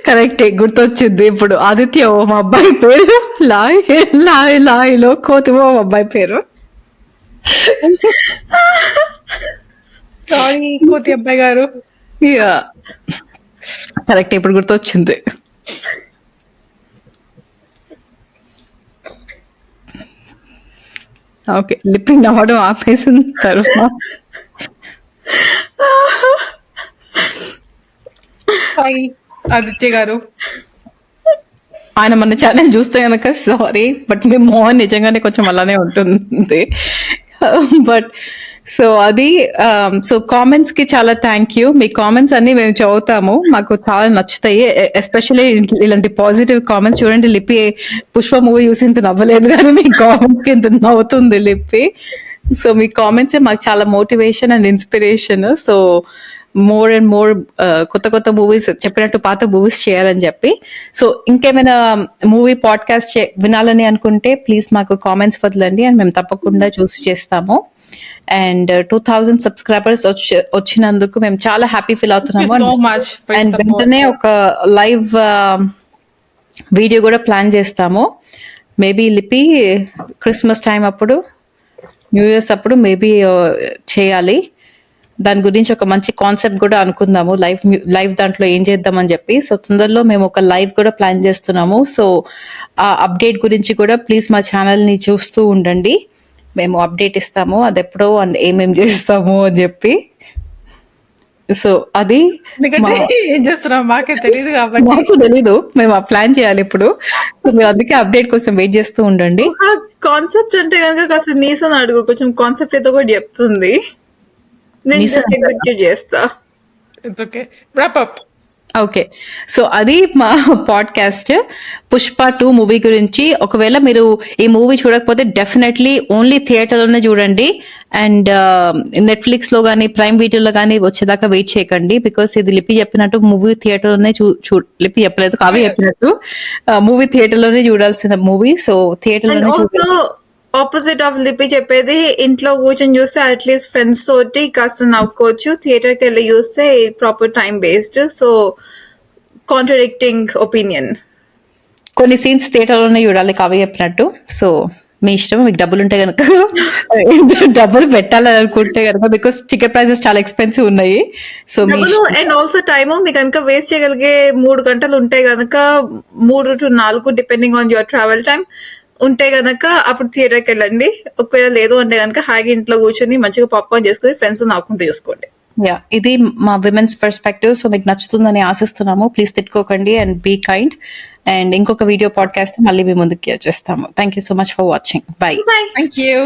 కరెక్టే, గుర్తొచ్చింది ఇప్పుడు. ఆదిత్య ఓం అబ్బాయి పేరు, లాహిలో కోతి ఓం అబ్బాయి పేరు. సారీ కోతి అబ్బాయి గారు. కరెక్ట్, ఇప్పుడు గుర్తొచ్చింది. ఓకే, లిప్పి నవ్వడం ఆపేసిన తర్వాత సారీ ఆదిత్య గారు. ఆయన మన ఛానల్ చూస్తే కనుక సారీ, బట్ మీ మోహన్ నిజంగానే కొంచెం అలానే ఉంటుంది. బట్ సో అది సో కామెంట్స్ కి చాలా థ్యాంక్ యూ. మీ కామెంట్స్ అన్ని మేము చదువుతాము, మాకు చాలా నచ్చుతాయి. ఎస్పెషల్లీ ఇలాంటి పాజిటివ్ కామెంట్స్. చూడండి, లిప్పి పుష్ప మూవీ చూసి ఇంత నవ్వలేదు, కానీ మీ కామెంట్స్ కి ఇంత నవ్వుతుంది లిప్పి. సో మీ కామెంట్స్ మాకు చాలా motivation and inspiration. So more and more కొత్త కొత్త మూవీస్, చెప్పినట్టు పాత మూవీస్ చేయాలని చెప్పి. సో ఇంకేమైనా మూవీ పాడ్కాస్ట్ వినాలని అనుకుంటే ప్లీజ్ మాకు కామెంట్స్ వదలండి, అండ్ మేము తప్పకుండా చూసి చేస్తాము. అండ్ 2000 సబ్స్క్రైబర్స్ వచ్చినందుకు మేము చాలా హ్యాపీ ఫీల్ అవుతున్నాము. అండ్ వెంటనే ఒక లైవ్ వీడియో కూడా ప్లాన్ చేస్తాము. మేబీ లిపి క్రిస్మస్ టైం అప్పుడు, న్యూ ఇయర్స్ అప్పుడు మేబీ చేయాలి. దాని గురించి ఒక మంచి కాన్సెప్ట్ కూడా అనుకుందాము, లైవ్ దాంట్లో ఏం చేద్దామని చెప్పి. సో తొందరలో మేము ఒక లైవ్ కూడా ప్లాన్ చేస్తున్నాము. సో ఆ అప్డేట్ గురించి కూడా ప్లీజ్ మా ఛానల్ని చూస్తూ ఉండండి, మేము అప్డేట్ ఇస్తాము అది ఎప్పుడో అండ్ ఏమేం చేస్తాము అని చెప్పి. సో అది ఏం చేస్తున్నాం మాకే తెలియదు కాబట్టి, మాకు తెలీదు, మేము ఆ ప్లాన్ చేయాలి ఇప్పుడు. మీరు అందుకే అప్డేట్ కోసం వెయిట్ చేస్తూ ఉండండి. కాన్సెప్ట్ అంటే కనుక కాస్త నీసని అడుగు, కొంచెం కాన్సెప్ట్ ఏదో కూడా చెప్తుంది, నేను ఎగ్జిక్యూట్ చేస్తా. It's okay, wrap up. Okay, so అది మా పాడ్కాస్ట్ పుష్ప 2 మూవీ గురించి. ఒకవేళ మీరు ఈ మూవీ చూడకపోతే డెఫినెట్లీ ఓన్లీ థియేటర్లోనే చూడండి. అండ్ నెట్ఫ్లిక్స్ లో కానీ ప్రైమ్ వీడియోలో కానీ వచ్చేదాకా వెయిట్ చేయకండి, బికాస్ ఇది లిపి చెప్పినట్టు మూవీ థియేటర్లోనే లిపి చెప్పలేదు, కావ్య చెప్పినట్టు మూవీ థియేటర్లోనే చూడాల్సిన మూవీ. సో థియేటర్లోనే ఆపోజిట్ ఆఫ్ లిపి చెప్పేది, ఇంట్లో కూర్చొని చూస్తే అట్లీస్ట్ ఫ్రెండ్స్ తోటి కాస్త నవ్వుకోవచ్చు, థియేటర్కి వెళ్ళి చూస్తే proper time based. So contradicting opinion. కొన్ని సీన్స్ థియేటర్లోనే చూడాలి కావ్య చెప్పినట్టు. సో మీ ఇష్టం, మీకు డబ్బులు ఉంటే కనుక డబ్బులు పెట్టాలని అనుకుంటే కనుక, బికాస్ టికెట్ ప్రైసెస్ చాలా ఎక్స్పెన్సివ్ ఉన్నాయి. సో అండ్ ఆల్సో టైమ్ మీకు కనుక వేస్ట్ చేయగలిగే 3 గంటలు ఉంటే కనుక, 3 to 4 depending on your travel time ఉంటే గనక అప్పుడు థియేటర్కి వెళ్ళండి. ఒకవేళ లేదు అంటే కనుక హాయిగా ఇంట్లో కూర్చొని మంచిగా పాప్కార్న్ చేసుకుని ఫ్రెండ్స్ నవ్వుకుంటూ చూసుకోండి. ఇది మా విమెన్స్ పర్స్పెక్టివ్. సో మీకు నచ్చుతుందని ఆశిస్తున్నాము. ప్లీజ్ తిట్టుకోకండి అండ్ బీ కైండ్. అండ్ ఇంకొక వీడియో పాడ్కాస్ట్ మళ్ళీ మీ ముందుకి వచ్చేస్తాము. Thank you so much for watching. Bye. Thank you.